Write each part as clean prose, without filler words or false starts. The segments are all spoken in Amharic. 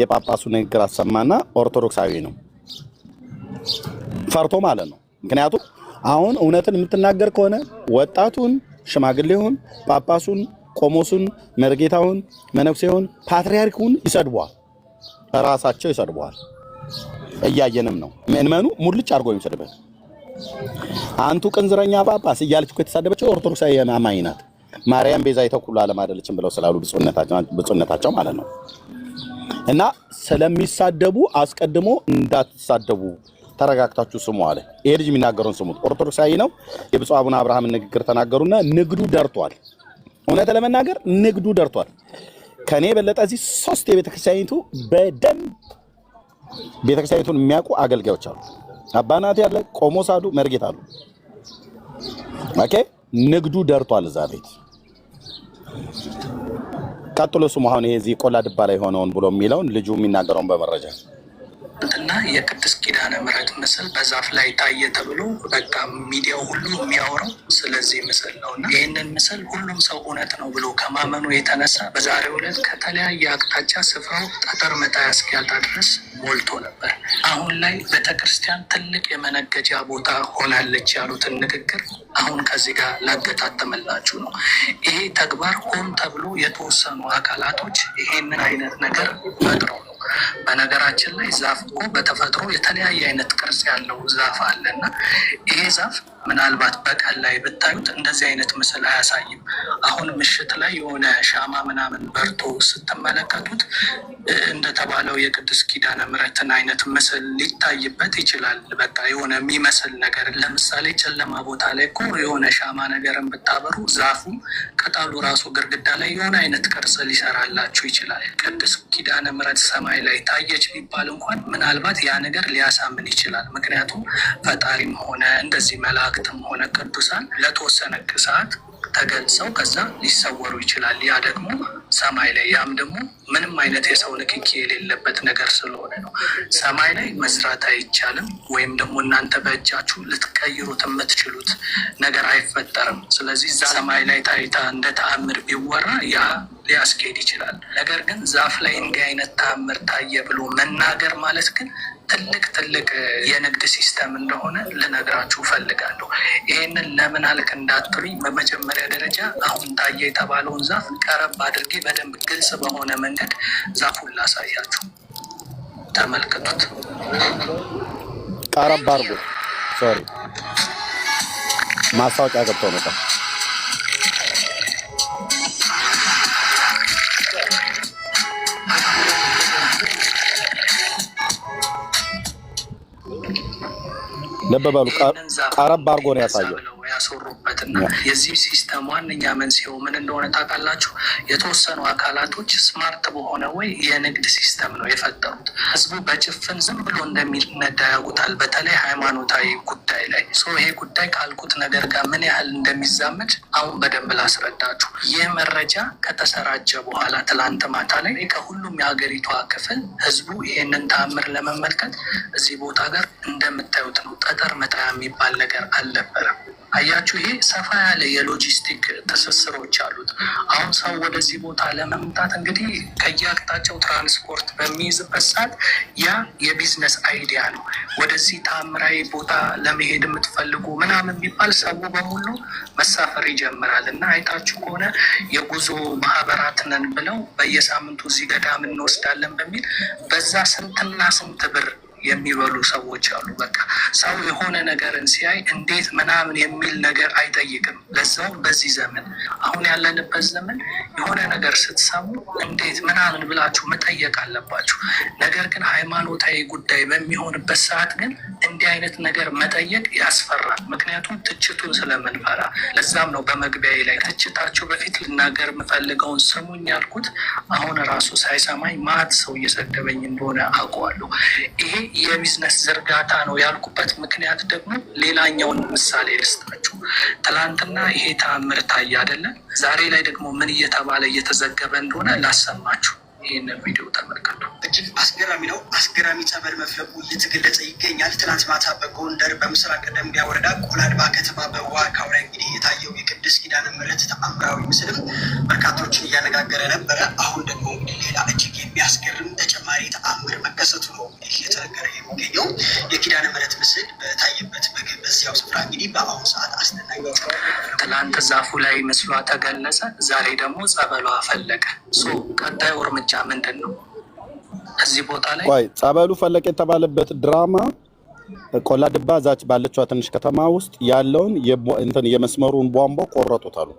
የጳጳሱ ንግግር አሰማና ኦርቶዶክሳዊ ነው ፈርቶ ማለት ነው። ምክንያቱም አሁን እውነትን የምትናገር ከሆነ ወጣቱን፣ ሽማግሌውን፣ ጳጳሱን፣ ቆሞሱን፣ መርጌታውን፣ መነኩሴውን፣ ፓትርያርኩን ይሰድቧል። ራሳቸው ይሰድቧል። እያየንም ነው። ምእመኑ ሙልጭ አድርጎ የሚሰድበት አንቱ ቅንዝረኛ ጳጳስ እያለች እኮ የተሳደበችው ኦርቶዶክሳዊ አማኝ ናት። ማርያም ቤዛዊተ ኩሉ ዓለም አይደለችም ብለው ስላሉ ብፁዕነታቸው ማለት ነው። እና ስለሚሳደቡ አስቀድሞ እንዳትሳደቡ ተረጋግታችሁ ስሙ አለ። ይሄ ልጅ የሚናገረውን ስሙት። ኦርቶዶክሳዊ ነው። የብፁዕ አቡነ አብርሃምን ንግግር ተናገሩና ንግዱ ደርቷል። እውነት ለመናገር ንግዱ ደርቷል። ከኔ የበለጠ እዚህ 3 የቤተክርስቲያኒቱ በደንብ ቤተክርስቲያኒቱን የሚያውቁ አገልጋዮች አሉ። አባናት ያለ ቆሞስ አሉ፣ መርጌታ አሉ። ኦኬ ንግዱ ደርቷል እዛ ቤት። ቀጥሎ ስሙ አሁን ይሄ እዚህ ቆላ ድባ ላይ ሆነውን ብሎ የሚለውን ልጁ የሚናገረውን በመረጃ እና የቅድስት ኪዳነ ምሕረት ምስል በዛፍ ላይ ታየ ተብሎ በቃ ሚዲያው ሁሉ የሚያወራው ስለዚህ ምስል ነው። እና ይህንን ምስል ሁሉም ሰው እውነት ነው ብሎ ከማመኑ የተነሳ በዛሬው ዕለት ከተለያየ አቅጣጫ ስፍራው ጠጠር መጣያ እስኪያጣ ድረስ ሞልቶ ነበር። አሁን ላይ ቤተክርስቲያን ትልቅ የመነገጃ ቦታ ሆናለች ያሉትን ንግግር አሁን ከዚህ ጋር ላገጣጥምላችሁ ነው። ይሄ ተግባር ሆን ተብሎ የተወሰኑ አካላቶች ይሄንን አይነት ነገር ፈጥረው ነው። በነገራችን ላይ ዛፍ እኮ በተፈጥሮ የተለያየ አይነት ቅርጽ ያለው ዛፍ አለ እና ይሄ ዛፍ ምናልባት በቀን ላይ ብታዩት እንደዚህ አይነት ምስል አያሳይም። አሁን ምሽት ላይ የሆነ ሻማ ምናምን በርቶ ስትመለከቱት እንደተባለው የቅድስት ኪዳነ ምሕረትን አይነት ምስል ሊታይበት ይችላል። በቃ የሆነ የሚመስል ነገር ለምሳሌ ጨለማ ቦታ ላይ እኮ የሆነ ሻማ ነገርን ብታበሩ ዛፉ ቅጠሉ ራሱ ግርግዳ ላይ የሆነ አይነት ቅርጽ ሊሰራላችሁ ይችላል። ቅድስት ኪዳነ ምሕረት ሰማይ ላይ ታየች ቢባል እንኳን ምናልባት ያ ነገር ሊያሳምን ይችላል። ምክንያቱም ፈጣሪም ሆነ እንደዚህ መላእክትም ሆነ ቅዱሳን ለተወሰነ ሰዓት ተገልጸው ከዛ ሊሰወሩ ይችላል። ያ ደግሞ ሰማይ ላይ ያም ደግሞ ምንም አይነት የሰው ንክኪ የሌለበት ነገር ስለሆነ ነው። ሰማይ ላይ መስራት አይቻልም፣ ወይም ደግሞ እናንተ በእጃችሁ ልትቀይሩት የምትችሉት ነገር አይፈጠርም። ስለዚህ ሰማይ ላይ ታይታ እንደ ተአምር ቢወራ ያ ሊያስኬድ ይችላል። ነገር ግን ዛፍ ላይ እንዲህ አይነት ተአምር ታየ ብሎ መናገር ማለት ግን ትልቅ የንግድ ሲስተም እንደሆነ ልነግራችሁ ፈልጋለሁ። ይህንን ለምን አልክ እንዳትሉኝ በመጀመሪያ ደረጃ አሁን ታየ የተባለውን ዛፍ ቀረብ አድርጌ በደንብ ግልጽ በሆነ መንገድ ዛፉን ላሳያችሁ። ተመልከቱት። ቀረብ አድርጎ ሶሪ ማስታወቂያ ገብቶ ነበር። ለበባሉ ቀረብ አድርጎ ነው ያሳየው። ያሰሩበትና የዚህ ሲስተም ዋነኛ መንስኤው ምን እንደሆነ ታውቃላችሁ? የተወሰኑ አካላቶች ስማርት በሆነ ወይ የንግድ ሲስተም ነው የፈጠሩት። ህዝቡ በጭፍን ዝም ብሎ እንደሚነዳ ያውቁታል። በተለይ ሃይማኖታዊ ጉዳይ ላይ ይሄ ጉዳይ ካልኩት ነገር ጋር ምን ያህል እንደሚዛመድ አሁን በደንብ ላስረዳችሁ። ይህ መረጃ ከተሰራጨ በኋላ ትላንት ማታ ላይ ከሁሉም የሀገሪቷ ክፍል ህዝቡ ይሄንን ተአምር ለመመልከት እዚህ ቦታ ጋር እንደምታዩት ነው። ጠጠር መጣያ የሚባል ነገር አልነበረም። አያችሁ፣ ይሄ ሰፋ ያለ የሎጂስቲክ ትስስሮች አሉት። አሁን ሰው ወደዚህ ቦታ ለመምጣት እንግዲህ ከየአቅጣጫው ትራንስፖርት በሚይዝበት ሰዓት ያ የቢዝነስ አይዲያ ነው። ወደዚህ ተአምራዊ ቦታ ለመሄድ የምትፈልጉ ምናምን ቢባል ሰው በሙሉ መሳፈር ይጀምራል። እና አይታችሁ ከሆነ የጉዞ ማህበራት ነን ብለው በየሳምንቱ እዚህ ገዳም እንወስዳለን በሚል በዛ ስንትና ስንት ብር የሚበሉ ሰዎች አሉ። በቃ ሰው የሆነ ነገርን ሲያይ እንዴት ምናምን የሚል ነገር አይጠይቅም። ለዛው በዚህ ዘመን አሁን ያለንበት ዘመን የሆነ ነገር ስትሰሙ እንዴት ምናምን ብላችሁ መጠየቅ አለባችሁ። ነገር ግን ሃይማኖታዊ ጉዳይ በሚሆንበት ሰዓት ግን እንዲህ አይነት ነገር መጠየቅ ያስፈራል። ምክንያቱም ትችቱን ስለምንፈራ። ለዛም ነው በመግቢያዬ ላይ ትችታችሁ በፊት ልናገር የምፈልገውን ስሙኝ ያልኩት። አሁን ራሱ ሳይሰማኝ ማት ሰው እየሰደበኝ እንደሆነ አውቀዋለሁ። ይሄ የቢዝነስ ዝርጋታ ነው ያልኩበት ምክንያት ደግሞ ሌላኛውን ምሳሌ ልስጣችሁ። ትላንትና ይሄ ተአምር ታየ አይደለ? ዛሬ ላይ ደግሞ ምን እየተባለ እየተዘገበ እንደሆነ ላሰማችሁ። ይህንን ቪዲዮ ተመልከቱ። እጅግ አስገራሚ ነው። አስገራሚ ጸበል መፍለቁ እየተገለጸ ይገኛል። ትናንት ማታ በጎንደር በምስራቅ ደንቢያ ወረዳ ቆላድባ ከተማ በዋካው ላይ እንግዲህ የታየው የቅድስት ኪዳነ ምሕረት ተአምራዊ ምስልም በርካቶችን እያነጋገረ ነበረ። አሁን ደግሞ እንግዲህ ሌላ እጅግ የሚያስገርም ተጨማሪ እየተነገረ የሚገኘው። የኪዳነ ምሕረት ምስል በታየበት በዚያው ስፍራ እንግዲህ በአሁኑ ሰዓት አስደናቂ ትላንት ዛፉ ላይ ምስሏ ተገለጸ፣ ዛሬ ደግሞ ጸበሏ ፈለቀ። ቀጣዩ እርምጃ ምንድን ነው? እዚህ ቦታ ላይ ቆይ ጸበሉ ፈለቀ የተባለበት ድራማ ቆላ ድባ ዛች ባለችዋ ትንሽ ከተማ ውስጥ ያለውን እንትን የመስመሩን ቧንቧ ቆረጡት አሉ።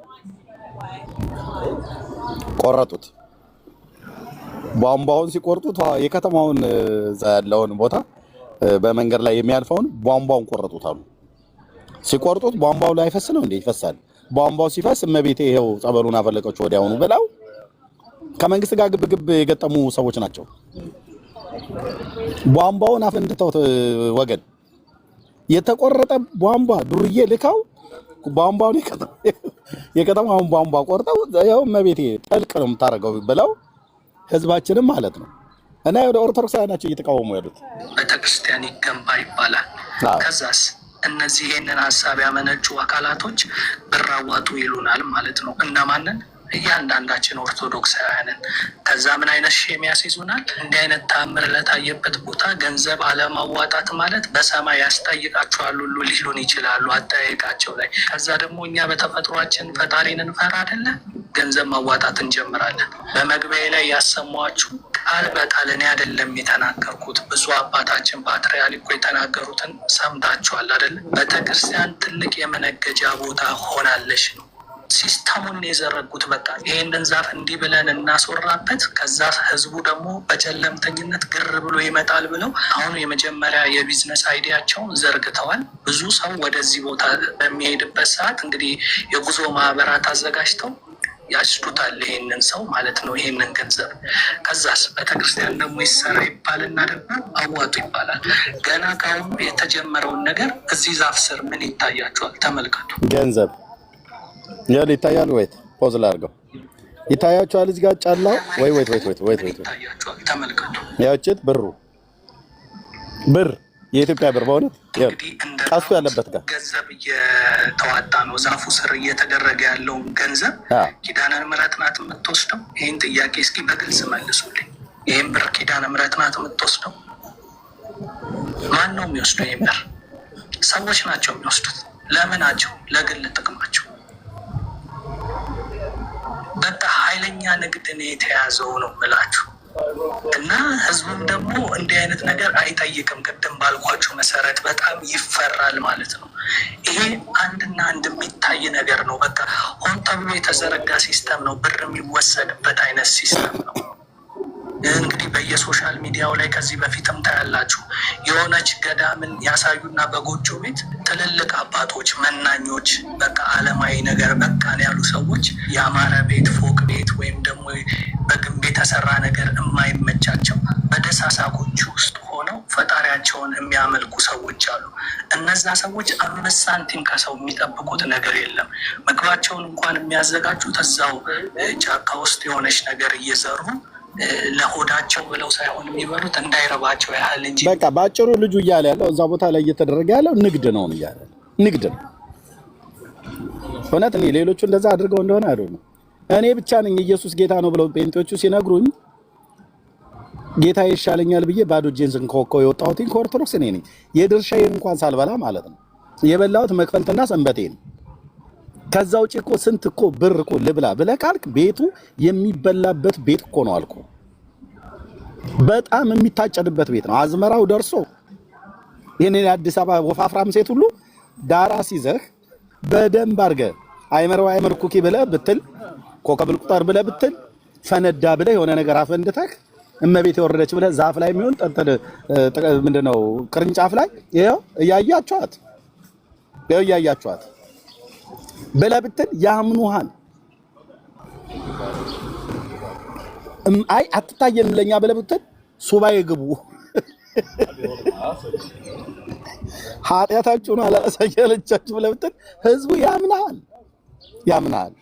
ቆረጡት። ቧንቧውን ሲቆርጡት የከተማውን እዛ ያለውን ቦታ በመንገድ ላይ የሚያልፈውን ቧንቧውን ቆረጡት አሉ። ሲቆርጡት ቧንቧው ላይ አይፈስ ነው እንዴ? ይፈሳል። ቧንቧው ሲፈስ እመቤቴ ይሄው ጸበሉን አፈለቀችው ወዲያውኑ ብለው ከመንግስት ጋር ግብግብ የገጠሙ ሰዎች ናቸው። ቧንቧውን አፈንድተውት ወገን የተቆረጠ ቧንቧ ዱርዬ ልካው ቧንቧውን የከተማውን ቧንቧ ቆርጠው ያው እመቤቴ ጠልቅ ነው የምታደርገው ብለው ህዝባችንም ማለት ነው እና ወደ ኦርቶዶክሳውያን ናቸው እየተቃወሙ ያሉት። ቤተክርስቲያን ይገንባ ይባላል። ከዛስ እነዚህ ይሄንን ሀሳብ ያመነጩ አካላቶች ብር አዋጡ ይሉናል ማለት ነው። እነማንን? እያንዳንዳችን ኦርቶዶክሳውያንን። ከዛ ምን አይነት ሼም ያስይዙናል? እንዲህ አይነት ተአምር ለታየበት ቦታ ገንዘብ አለማዋጣት ማለት በሰማይ ያስጠይቃቸዋል ሁሉ ሊሉን ይችላሉ አጠያየቃቸው ላይ። ከዛ ደግሞ እኛ በተፈጥሯችን ፈጣሪን እንፈራ አይደለ? ገንዘብ ማዋጣት እንጀምራለን። በመግቢያ ላይ ያሰማችሁ ቃል በቃል እኔ አይደለም የተናገርኩት፣ ብዙ አባታችን ፓትርያርኩ የተናገሩትን ሰምታችኋል አይደለ? ቤተክርስቲያን ትልቅ የመነገጃ ቦታ ሆናለች ነው ሲስተሙን የዘረጉት። በቃ ይሄንን ዛፍ እንዲህ ብለን እናስወራበት፣ ከዛ ህዝቡ ደግሞ በጨለምተኝነት ግር ብሎ ይመጣል ብለው አሁን የመጀመሪያ የቢዝነስ አይዲያቸውን ዘርግተዋል። ብዙ ሰው ወደዚህ ቦታ በሚሄድበት ሰዓት እንግዲህ የጉዞ ማህበራት አዘጋጅተው ያስዱታል ይሄንን ሰው ማለት ነው፣ ይሄንን ገንዘብ። ከዛስ ቤተክርስቲያን ደግሞ ይሰራ ይባልና ደግሞ አዋጡ ይባላል። ገና ከአሁኑ የተጀመረውን ነገር እዚህ ዛፍ ስር ምን ይታያቸዋል? ተመልከቱ። ገንዘብ ያለ ይታያል። ወይት ፖዝ ላድርገው። ይታያቸዋል እዚህ ጋር ጫላው ወይ ይታያቸዋል። ተመልከቱ። ያውጭት ብር የኢትዮጵያ ብር በእውነት ቀሱ ያለበት ጋር ገንዘብ እየተዋጣ ነው። ዛፉ ስር እየተደረገ ያለውን ገንዘብ ኪዳነ ምሕረት ናት የምትወስደው? ይህን ጥያቄ እስኪ በግልጽ መልሱልኝ። ይህን ብር ኪዳነ ምሕረት ናት የምትወስደው? ማን ነው የሚወስደው? ይህን ብር ሰዎች ናቸው የሚወስዱት። ለምናቸው? ለግል ጥቅማቸው። በቃ ኃይለኛ ንግድን የተያዘው ነው ምላችሁ እና ህዝቡም ደግሞ እንዲህ አይነት ነገር አይጠይቅም። ቅድም ባልኳቸው መሰረት በጣም ይፈራል ማለት ነው። ይሄ አንድና አንድ የሚታይ ነገር ነው። በቃ ሆን ተብሎ የተዘረጋ ሲስተም ነው። ብር የሚወሰድበት አይነት ሲስተም ነው። እንግዲህ በየሶሻል ሚዲያው ላይ ከዚህ በፊትም ታያላችሁ። የሆነች ገዳምን ያሳዩና በጎጆ ቤት ትልልቅ አባቶች መናኞች፣ በቃ አለማዊ ነገር በቃን ያሉ ሰዎች የአማረ ቤት ፎቅ ቤት ወይም ደግሞ በግንብ የተሰራ ነገር የማይመቻቸው በደሳሳ ጎጆ ውስጥ ሆነው ፈጣሪያቸውን የሚያመልኩ ሰዎች አሉ። እነዛ ሰዎች 5 ሳንቲም ከሰው የሚጠብቁት ነገር የለም። ምግባቸውን እንኳን የሚያዘጋጁት እዛው ጫካ ውስጥ የሆነች ነገር እየዘሩ ለሆዳቸው ብለው ሳይሆን የሚበሉት እንዳይረባቸው ያህል እንጂ። በቃ ባጭሩ ልጁ እያለ ያለው እዛ ቦታ ላይ እየተደረገ ያለው ንግድ ነው እያለ ንግድ ነው። እውነት እኔ ሌሎቹ እንደዛ አድርገው እንደሆነ አይደለም። እኔ ብቻ ነኝ ኢየሱስ ጌታ ነው ብለው ጴንጤዎቹ ሲነግሩኝ ጌታ ይሻለኛል ብዬ ባዶ እጄን ስንኮኮ የወጣሁት ከኦርቶዶክስ እኔ ነኝ። የድርሻዬን እንኳን ሳልበላ ማለት ነው የበላሁት መክፈልትና ሰንበቴ ነው። ከዛ ውጪ እኮ ስንት እኮ ብር እኮ ልብላ ብለህ ካልክ ቤቱ የሚበላበት ቤት እኮ ነው አልኩ። በጣም የሚታጨድበት ቤት ነው። አዝመራው ደርሶ የኔ አዲስ አበባ ወፋፍራም ሴት ሁሉ ዳራ ሲዘህ በደንብ አድርገህ አይመር ኩኪ ብለህ ብትል ኮከብል ቁጠር ብለህ ብትል ፈነዳ ብለህ የሆነ ነገር አፈንድተህ እመቤት የወረደች ብለህ ዛፍ ላይ የሚሆን ምንድነው ቅርንጫፍ ላይ ይኸው እያያችኋት ብለህ ብትል ያምኑሃል። አይ አትታየን ለኛ ብለህ ብትል ሱባኤ ግቡ ኃጢአታችሁን አላሳያለቻችሁ ብለህ ብትል ህዝቡ ያምናል።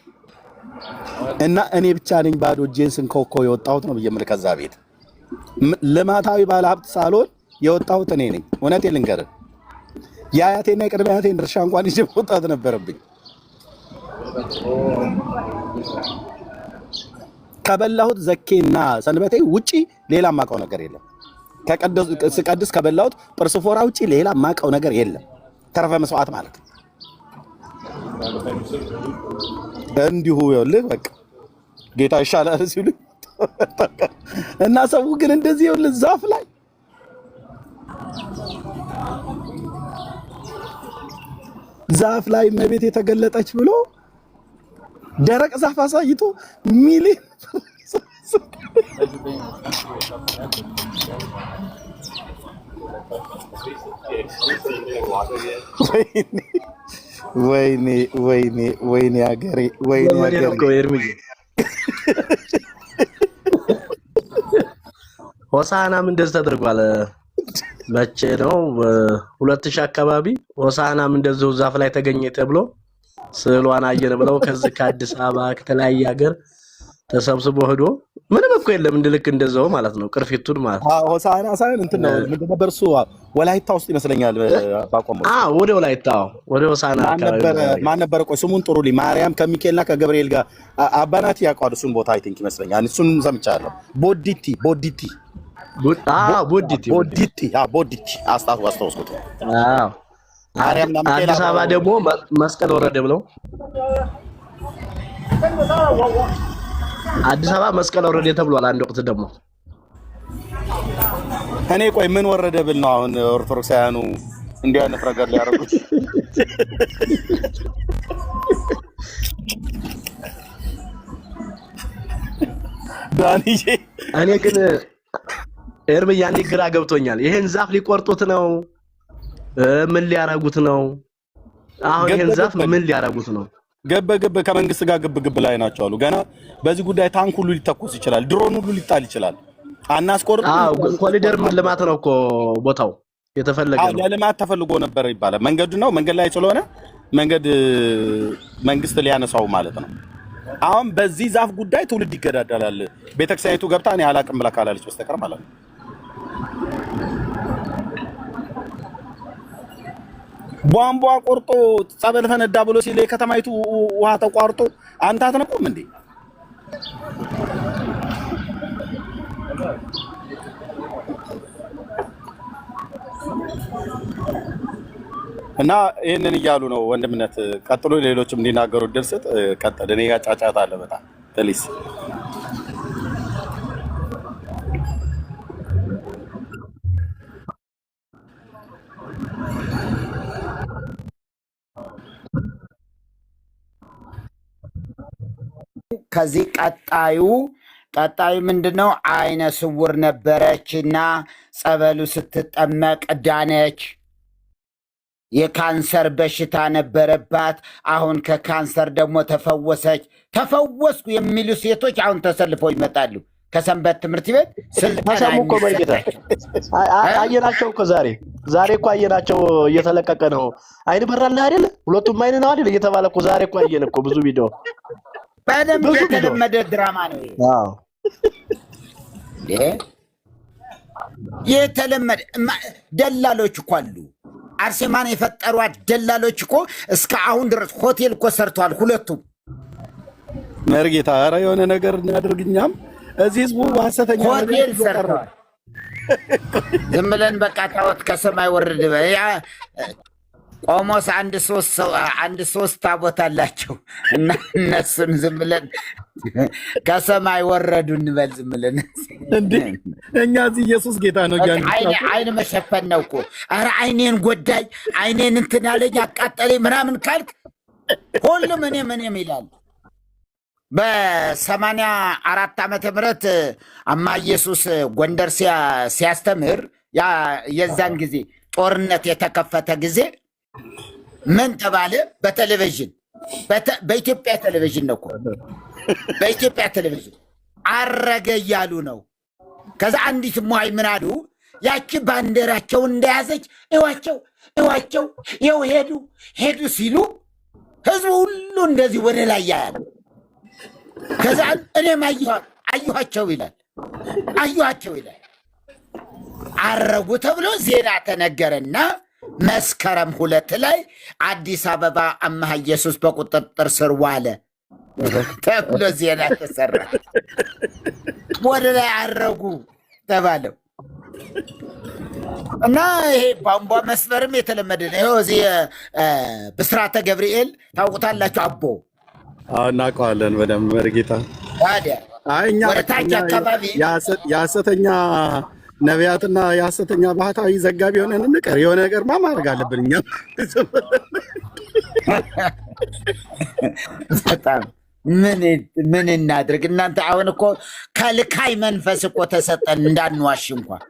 እና እኔ ብቻ ነኝ ባዶ እጄን ስንኮኮ የወጣሁት ነው ብዬ የምልህ ከዛ ቤት ልማታዊ ባለ ሀብት ሳልሆን የወጣሁት እኔ ነኝ። እውነቴን ልንገርህ የአያቴና የቅድመ አያቴን ድርሻ እንኳን ይዤ መውጣት ነበረብኝ። ከበላሁት ዘኬና ሰንበቴ ውጪ ሌላ የማውቀው ነገር የለም። ስቀድስ ከበላሁት ጥርስ ፎራ ውጪ ሌላ ማቀው ነገር የለም። ተረፈ መስዋዕት ማለት እንዲሁ ይኸውልህ በቃ ጌታ ይሻላል ሲሉ እና ሰው ግን እንደዚህ ይኸውልህ ዛፍ ላይ እመቤት የተገለጠች ብሎ ደረቅ ዛፍ አሳይቶ ሚሊዮን ወይኔ አገሬ ሆሳናም እንደዚህ ተደርጓል። መቼ ነው 2000 አካባቢ ሆሳናም እንደዚሁ ዛፍ ላይ ተገኘ ተብሎ ስዕሏን አየን ብለው ከዚህ ከአዲስ አበባ ከተለያየ ሀገር ተሰብስቦ ሄዶ ምንም እኮ የለም እንድልክ እንደዛው ማለት ነው። ቅርፊቱን ማለት ነው። ሆሳና ሳይሆን እንትን ነው ምንድን ነበር እሱ ወላይታ ውስጥ ይመስለኛል። ባቆመው ወደ ወላይታ ወደ ሆሳና አካባቢ ማን ነበር? ቆይ ስሙን ጥሩልኝ። ማርያም ከሚካኤልና ከገብርኤል ጋር አባናት ያውቃሉ እሱን ቦታ አይ ቲንክ ይመስለኛል። እሱን ሰምቻለሁ። ቦዲቲ አስታውስኩት። ማርያም አዲስ አበባ ደግሞ መስቀል ወረደ ብለው አዲስ አበባ መስቀል ወረደ ተብሏል። አንድ ወቅት ደግሞ እኔ ቆይ ምን ወረደ ብል ነው አሁን ኦርቶዶክሳውያኑ እንዲህ አይነት ነገር ሊያደርጉት? ዳንዬ እኔ ግን ኤርምያ እንደ ግራ ገብቶኛል። ይሄን ዛፍ ሊቆርጡት ነው? ምን ሊያረጉት ነው? አሁን ይሄን ዛፍ ምን ሊያረጉት ነው? ገበ ከመንግስት ጋር ግብ ላይ ናቸው አሉ። ገና በዚህ ጉዳይ ታንክ ሁሉ ሊተኮስ ይችላል፣ ድሮን ሁሉ ሊጣል ይችላል። አናስቆርጥ። ኮሪደር ምን ልማት ነው እኮ ቦታው የተፈለገ ነው። ለልማት ተፈልጎ ነበር ይባላል። መንገዱ ነው መንገድ ላይ ስለሆነ መንግስት ሊያነሳው ማለት ነው። አሁን በዚህ ዛፍ ጉዳይ ትውልድ ይገዳደላል። ቤተክርስቲያኒቱ ገብታ እኔ አላቅም ብላ ካላለች በስተቀር ማለት ነው። ቧንቧ ቆርጦ ጸበል ፈነዳ ብሎ ሲል የከተማይቱ ውሃ ተቋርጦ አንተ አትነቁም እንዴ? እና ይሄንን እያሉ ነው ወንድምነት። ቀጥሎ ሌሎችም እንዲናገሩ እድል ስጥ። ቀጥል። እኔ ጋር ጫጫታ አለ በጣም ፕሊስ። ከዚህ ቀጣዩ ምንድነው? አይነ ስውር ነበረችና ጸበሉ ስትጠመቅ ዳነች። የካንሰር በሽታ ነበረባት፣ አሁን ከካንሰር ደግሞ ተፈወሰች። ተፈወስኩ የሚሉ ሴቶች አሁን ተሰልፈው ይመጣሉ ከሰንበት ትምህርት ቤት ስልጠና እኮ በጌታ አየናቸው እኮ ዛሬ እኮ አየናቸው። እየተለቀቀ ነው። አይን በራልህ አይደል? ሁለቱም አይን ነው አይደል እየተባለ እኮ ዛሬ እኮ አየን እኮ ብዙ ቪዲዮ። በደንብ የተለመደ ድራማ ነው። የተለመደ ደላሎች እኮ አሉ። አርሴማን የፈጠሯት ደላሎች እኮ እስከ አሁን ድረስ ሆቴል እኮ ሰርተዋል ሁለቱም። መርጌታ ኧረ የሆነ ነገር እናድርግኛም እዚህ ህዝቡ ሐሰተኛ ሆቴል ሰርተዋል። ዝም ብለን በቃ ታወት ከሰማይ ወረደ። ቆሞስ አንድ ሶስት ታቦት አላቸው እና እነሱን ዝም ብለን ከሰማይ ወረዱ እንበል። ዝም ብለን እንዴ እኛ እዚህ ኢየሱስ ጌታ ነው እያልን አይን መሸፈን ነው እኮ። ኧረ አይኔን ጎዳኝ፣ አይኔን እንትን አለኝ፣ አቃጠለኝ ምናምን ካልክ ሁሉም እኔም ይላል። በ84 ዓመተ ምህረት አማ ኢየሱስ ጎንደር ሲያስተምር የዛን ጊዜ ጦርነት የተከፈተ ጊዜ ምን ተባለ? በቴሌቪዥን በኢትዮጵያ ቴሌቪዥን ነው እኮ በኢትዮጵያ ቴሌቪዥን አረገ እያሉ ነው። ከዛ አንዲት ሙሃይ ምን አሉ? ያቺ ባንዲራቸውን እንደያዘች እዋቸው ይኸው ሄዱ ሲሉ ህዝቡ ሁሉ እንደዚህ ወደ ላይ ያያል። ከዛ እኔም አየኋቸው ይላል። አረጉ ተብሎ ዜና ተነገረና መስከረም 2 ላይ አዲስ አበባ አምሃ ኢየሱስ በቁጥጥር ስር ዋለ ተብሎ ዜና ተሰራ። ወደ ላይ አረጉ ተባለው። እና ይሄ ቧንቧ መስመርም የተለመደ ነው። ይኸው እዚህ ብስራተ ገብርኤል ታውቁታላችሁ? አቦ እናውቀዋለን በደምብ መርጌታ። ታዲያ እኛ ወደ ታች አካባቢ የሐሰተኛ ነቢያትና የሐሰተኛ ባህታዊ ዘጋቢ የሆነን እንቀር የሆነ ነገር ማድረግ አለብን እኛ። በጣም ምን እናድርግ እናንተ? አሁን እኮ ከልካይ መንፈስ እኮ ተሰጠን እንዳንዋሽ እንኳን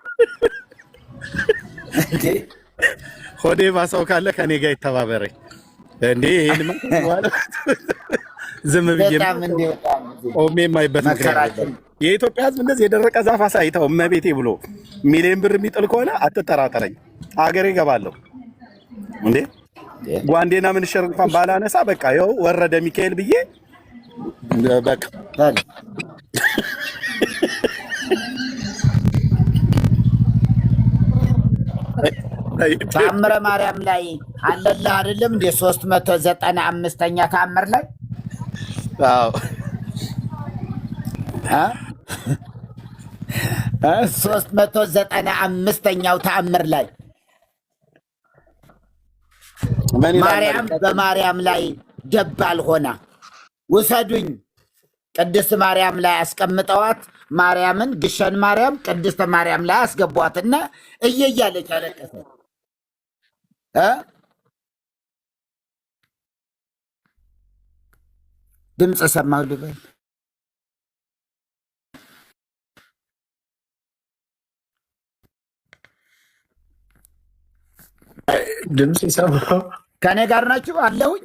ሆዴ ባሰው ካለ ከኔ ጋር ይተባበረኝ እንዴ። ይሄን ዝም ብዬ ቆሜ የማይበት ምክንያት የኢትዮጵያ ሕዝብ እንደዚህ የደረቀ ዛፍ አሳይተው እመቤቴ ብሎ ሚሊዮን ብር የሚጥል ከሆነ አትጠራጠረኝ፣ አገሬ እገባለሁ እንዴ። ጓንዴና ምንሽር እንኳን ባላነሳ በቃ ይኸው ወረደ ሚካኤል ብዬ በቃ ተአምረ ማርያም ላይ አለልህ አይደለም እንዴ? 395ኛ ተአምር ላይ 395ኛው ተአምር ላይ ማርያም በማርያም ላይ ደባል ሆና ውሰዱኝ ቅድስት ማርያም ላይ አስቀምጠዋት ማርያምን ግሸን ማርያም ቅድስት ማርያም ላይ አስገቧትና እየያለች አለቀሰ። ድምፅ ሰማሁ ልበል። ድምፅ ሰማሁ። ከኔ ጋር ናችሁ? አለሁኝ።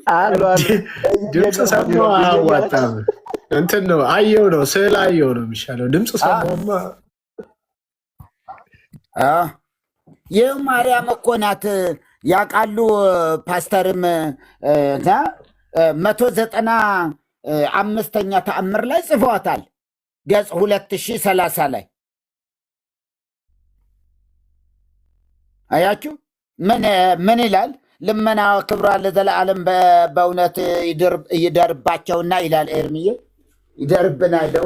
ድምፅ ሰማሁ። አያዋጣም። እንትን ነው አየው ነው ስዕል አየው ነው የሚሻለው። ድምፅ ሰማሁማ። ይህ ማርያም እኮ ናት። ያውቃሉ ፓስተርም 195ኛ ተአምር ላይ ጽፈዋታል። ገጽ 2030 ላይ አያችሁ ምን ይላል? ልመና ክብሯ ለዘለዓለም በእውነት ይደርባቸውና ይላል ኤርምዬ። ይደርብን አለው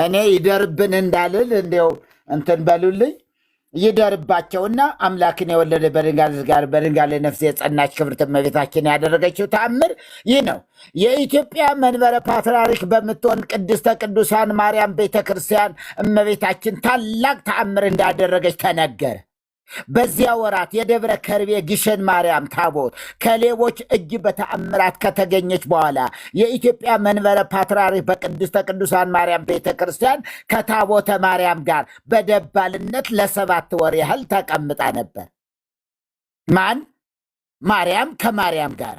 እኔ ይደርብን እንዳልል እንዲያው እንትን በሉልኝ። ይደርባቸውና አምላክን የወለደ በድንጋሌ ነፍስ የጸናች ክብርት እመቤታችን ያደረገችው ተአምር ይህ ነው። የኢትዮጵያ መንበረ ፓትርያርክ በምትሆን ቅድስተ ቅዱሳን ማርያም ቤተ ክርስቲያን እመቤታችን ታላቅ ተአምር እንዳደረገች ተነገረ። በዚያ ወራት የደብረ ከርቤ ግሸን ማርያም ታቦት ከሌቦች እጅ በተአምራት ከተገኘች በኋላ የኢትዮጵያ መንበረ ፓትርያርክ በቅድስተ ቅዱሳን ማርያም ቤተ ክርስቲያን ከታቦተ ማርያም ጋር በደባልነት ለ7 ወር ያህል ተቀምጣ ነበር። ማን? ማርያም ከማርያም ጋር፣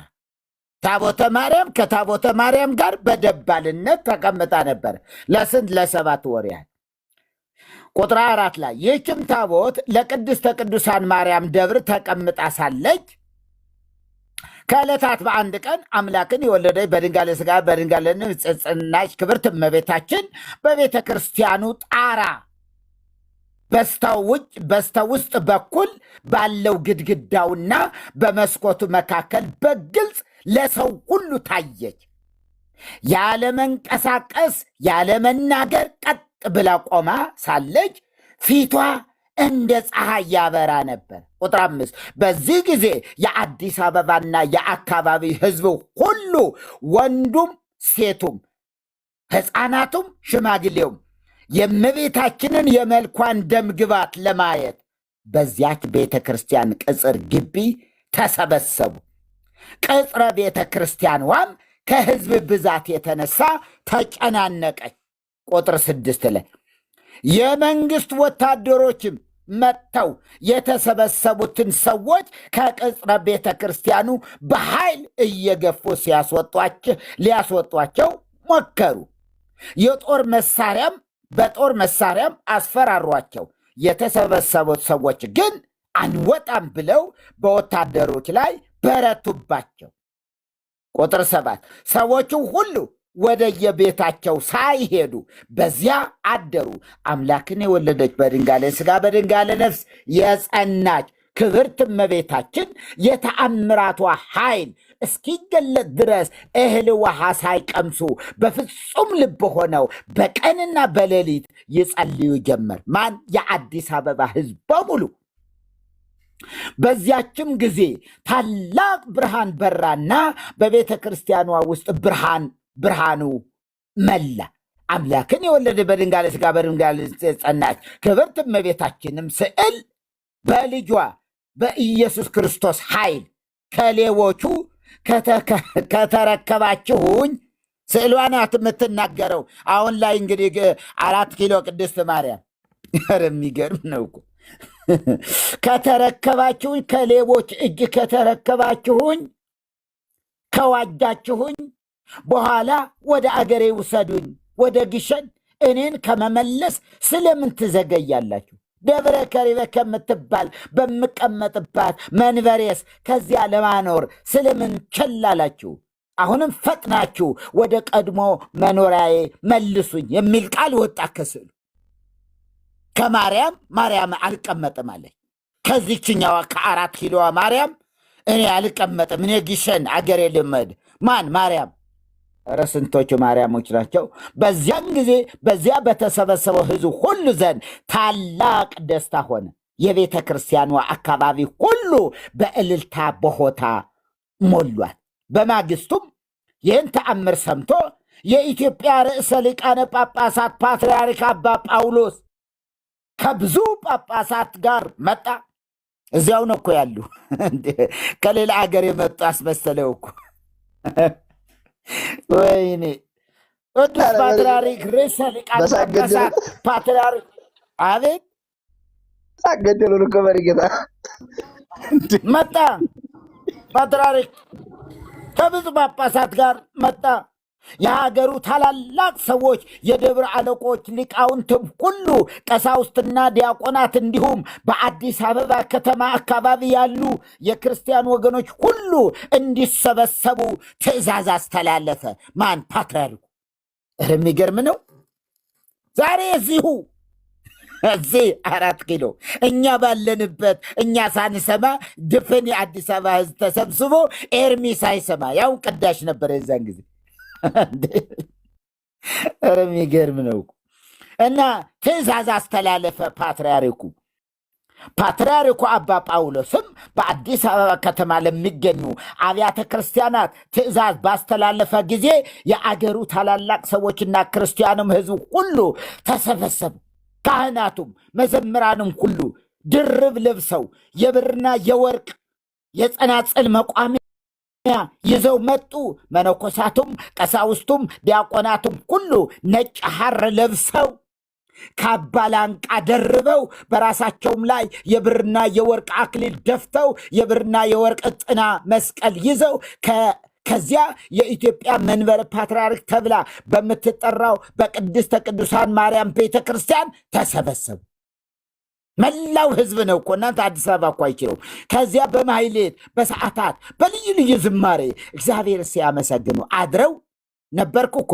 ታቦተ ማርያም ከታቦተ ማርያም ጋር በደባልነት ተቀምጣ ነበር። ለስንት? ለ7 ወር ያህል። ቁጥር 4 ላይ ይህችም ታቦት ለቅድስተ ቅዱሳን ማርያም ደብር ተቀምጣ ሳለች ከዕለታት በአንድ ቀን አምላክን የወለደች በድንጋሌ ሥጋ በድንጋሌ ነፍስ የጸናች ክብርት እመቤታችን በቤተ ክርስቲያኑ ጣራ በስተውስጥ በኩል ባለው ግድግዳውና በመስኮቱ መካከል በግልጽ ለሰው ሁሉ ታየች። ያለመንቀሳቀስ ያለመናገር ቀጥ ብላ ቆማ ሳለች ፊቷ እንደ ፀሐይ ያበራ ነበር። ቁጥር 5 በዚህ ጊዜ የአዲስ አበባና የአካባቢ ሕዝብ ሁሉ ወንዱም ሴቱም ሕፃናቱም ሽማግሌውም የእመቤታችንን የመልኳን ደምግባት ለማየት በዚያች ቤተ ክርስቲያን ቅጽር ግቢ ተሰበሰቡ። ቅጽረ ቤተ ክርስቲያኗም ከሕዝብ ብዛት የተነሳ ተጨናነቀች። ቁጥር 6 ላይ የመንግስት ወታደሮችም መጥተው የተሰበሰቡትን ሰዎች ከቅጽረ ቤተ ክርስቲያኑ በኃይል እየገፉ ሊያስወጧቸው ሞከሩ። በጦር መሳሪያም አስፈራሯቸው። የተሰበሰቡት ሰዎች ግን አንወጣም ብለው በወታደሮች ላይ በረቱባቸው። ቁጥር 7 ሰዎቹ ሁሉ ወደየቤታቸው ሳይሄዱ በዚያ አደሩ። አምላክን የወለደች በድንጋሌ ሥጋ በድንጋሌ ነፍስ የጸናች ክብርት እመቤታችን የተአምራቷ ኃይል እስኪገለጥ ድረስ እህል ውሃ ሳይቀምሱ በፍጹም ልብ ሆነው በቀንና በሌሊት ይጸልዩ ጀመር። ማን? የአዲስ አበባ ሕዝብ በሙሉ። በዚያችም ጊዜ ታላቅ ብርሃን በራና በቤተ ክርስቲያኗ ውስጥ ብርሃኑ መላ። አምላክን የወለደ በድንጋሌ ሥጋ በድንጋሌ ጸናች ክብርት እመቤታችንም ስዕል በልጇ በኢየሱስ ክርስቶስ ኃይል ከሌቦቹ ከተረከባችሁኝ፣ ስዕሏ ናት የምትናገረው። አሁን ላይ እንግዲህ 4 ኪሎ ቅድስት ማርያም የሚገርም ነው እኮ ከተረከባችሁኝ፣ ከሌቦች እጅ ከተረከባችሁኝ፣ ከዋጃችሁኝ በኋላ ወደ አገሬ ውሰዱኝ፣ ወደ ግሸን። እኔን ከመመለስ ስለምን ትዘገያላችሁ? ደብረ ከሪበ ከምትባል በምቀመጥባት መንበሬስ ከዚያ ለማኖር ስለምን ቸላላችሁ? አሁንም ፈጥናችሁ ወደ ቀድሞ መኖሪያዬ መልሱኝ የሚል ቃል ወጣ ከስዕሉ። ማርያም አልቀመጥም አለች። ከዚችኛዋ ከ4 ኪሎዋ ማርያም እኔ አልቀመጥም፣ እኔ ግሸን አገሬ ልመድ። ማን? ማርያም። ኧረ ስንቶቹ ማርያሞች ናቸው! በዚያም ጊዜ በዚያ በተሰበሰበው ሕዝብ ሁሉ ዘንድ ታላቅ ደስታ ሆነ። የቤተ ክርስቲያኗ አካባቢ ሁሉ በእልልታ በሆታ ሞሏል። በማግስቱም ይህን ተአምር ሰምቶ የኢትዮጵያ ርዕሰ ሊቃነ ጳጳሳት ፓትርያርክ አባ ጳውሎስ ከብዙ ጳጳሳት ጋር መጣ። እዚያው ነው እኮ ያሉ፣ ከሌላ አገር የመጡ አስመሰለው እኮ። ወይኔ ቅዱስ ፓትርያርክ ርዕሰ ሊቃነ ጳጳሳት ፓትርያርክ፣ አቤት ሳገደሉን እኮ በርጌታ መጣ። ፓትርያርክ ከብዙ ጳጳሳት ጋር መጣ። የሀገሩ ታላላቅ ሰዎች፣ የደብረ አለቆች፣ ሊቃውንትም ሁሉ፣ ቀሳውስትና ዲያቆናት እንዲሁም በአዲስ አበባ ከተማ አካባቢ ያሉ የክርስቲያን ወገኖች ሁሉ እንዲሰበሰቡ ትእዛዝ አስተላለፈ። ማን? ፓትርያርኩ። የሚገርም ነው። ዛሬ እዚህ 4 ኪሎ እኛ ባለንበት እኛ ሳንሰማ ድፍን የአዲስ አበባ ሕዝብ ተሰብስቦ ኤርሚ ሳይሰማ ያው ቀዳሽ ነበር የዛን ጊዜ። ኧረ የሚገርም ነው እና ትእዛዝ አስተላለፈ ፓትርያርኩ አባ ጳውሎስም በአዲስ አበባ ከተማ ለሚገኙ አብያተ ክርስቲያናት ትእዛዝ ባስተላለፈ ጊዜ የአገሩ ታላላቅ ሰዎችና ክርስቲያንም ሕዝብ ሁሉ ተሰበሰቡ። ካህናቱም መዘምራንም ሁሉ ድርብ ለብሰው የብርና የወርቅ የጸናጽል መቋሚያ ይዘው መጡ። መነኮሳቱም ቀሳውስቱም ዲያቆናቱም ሁሉ ነጭ ሐር ለብሰው ካባ ላንቃ ደርበው በራሳቸውም ላይ የብርና የወርቅ አክሊል ደፍተው የብርና የወርቅ ጥና መስቀል ይዘው ከዚያ የኢትዮጵያ መንበረ ፓትርያርክ ተብላ በምትጠራው በቅድስተ ቅዱሳን ማርያም ቤተ ክርስቲያን ተሰበሰቡ። መላው ሕዝብ ነው እኮ እናንተ አዲስ አበባ እኮ አይችለው። ከዚያ በማሕሌት በሰዓታት በልዩ ልዩ ዝማሬ እግዚአብሔር ሲያመሰግኑ አድረው ነበርኩ እኮ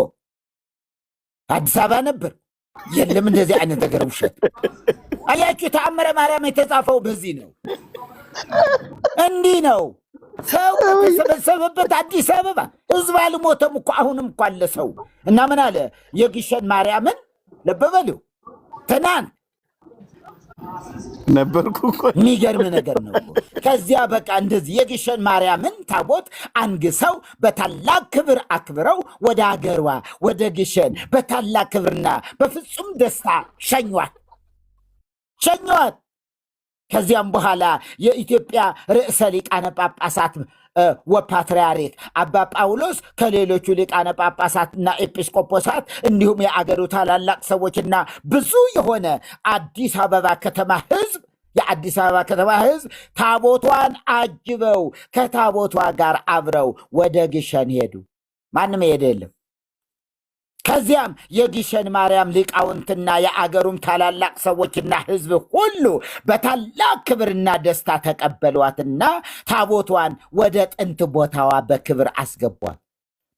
አዲስ አበባ ነበር። የለም እንደዚህ አይነት ነገር ውሸት። አያችሁ፣ ተአምረ ማርያም የተጻፈው በዚህ ነው። እንዲህ ነው። ሰው ከተሰበሰበበት አዲስ አበባ ሕዝብ አልሞተም እኮ አሁንም እኮ አለ ሰው እና ምን አለ? የግሸን ማርያምን ለበበሉ ትናንት ነበርኩ እኮ። የሚገርም ነገር ነው። ከዚያ በቃ እንደዚህ የግሸን ማርያምን ታቦት አንግሰው በታላቅ ክብር አክብረው ወደ አገሯ ወደ ግሸን በታላቅ ክብርና በፍጹም ደስታ ሸኟት። ከዚያም በኋላ የኢትዮጵያ ርዕሰ ሊቃነ ጳጳሳት ወፓትርያርክ አባ ጳውሎስ ከሌሎቹ ሊቃነ ጳጳሳትና ኤጲስቆጶሳት እንዲሁም የአገሩ ታላላቅ ሰዎችና ብዙ የሆነ የአዲስ አበባ ከተማ ሕዝብ ታቦቷን አጅበው ከታቦቷ ጋር አብረው ወደ ግሸን ሄዱ። ማንም ሄደ የለም። ከዚያም የግሸን ማርያም ሊቃውንትና የአገሩም ታላላቅ ሰዎችና ሕዝብ ሁሉ በታላቅ ክብርና ደስታ ተቀበሏትና ታቦቷን ወደ ጥንት ቦታዋ በክብር አስገቧት።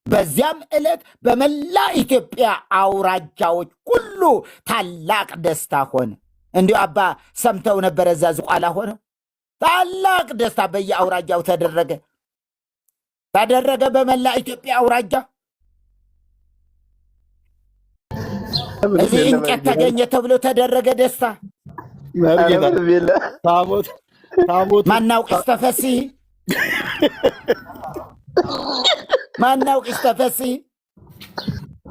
በዚያም ዕለት በመላ ኢትዮጵያ አውራጃዎች ሁሉ ታላቅ ደስታ ሆነ። እንዲሁ አባ ሰምተው ነበረ። እዛ ዝቋላ ሆነ ታላቅ ደስታ በየአውራጃው ተደረገ። ተደረገ በመላ ኢትዮጵያ አውራጃ። እዚህ እንጨት ተገኘ ተብሎ ተደረገ ደስታ። መርጌታ ታቦት ማናውቅስ ተፈሲ ማናውቅስ ተፈሲ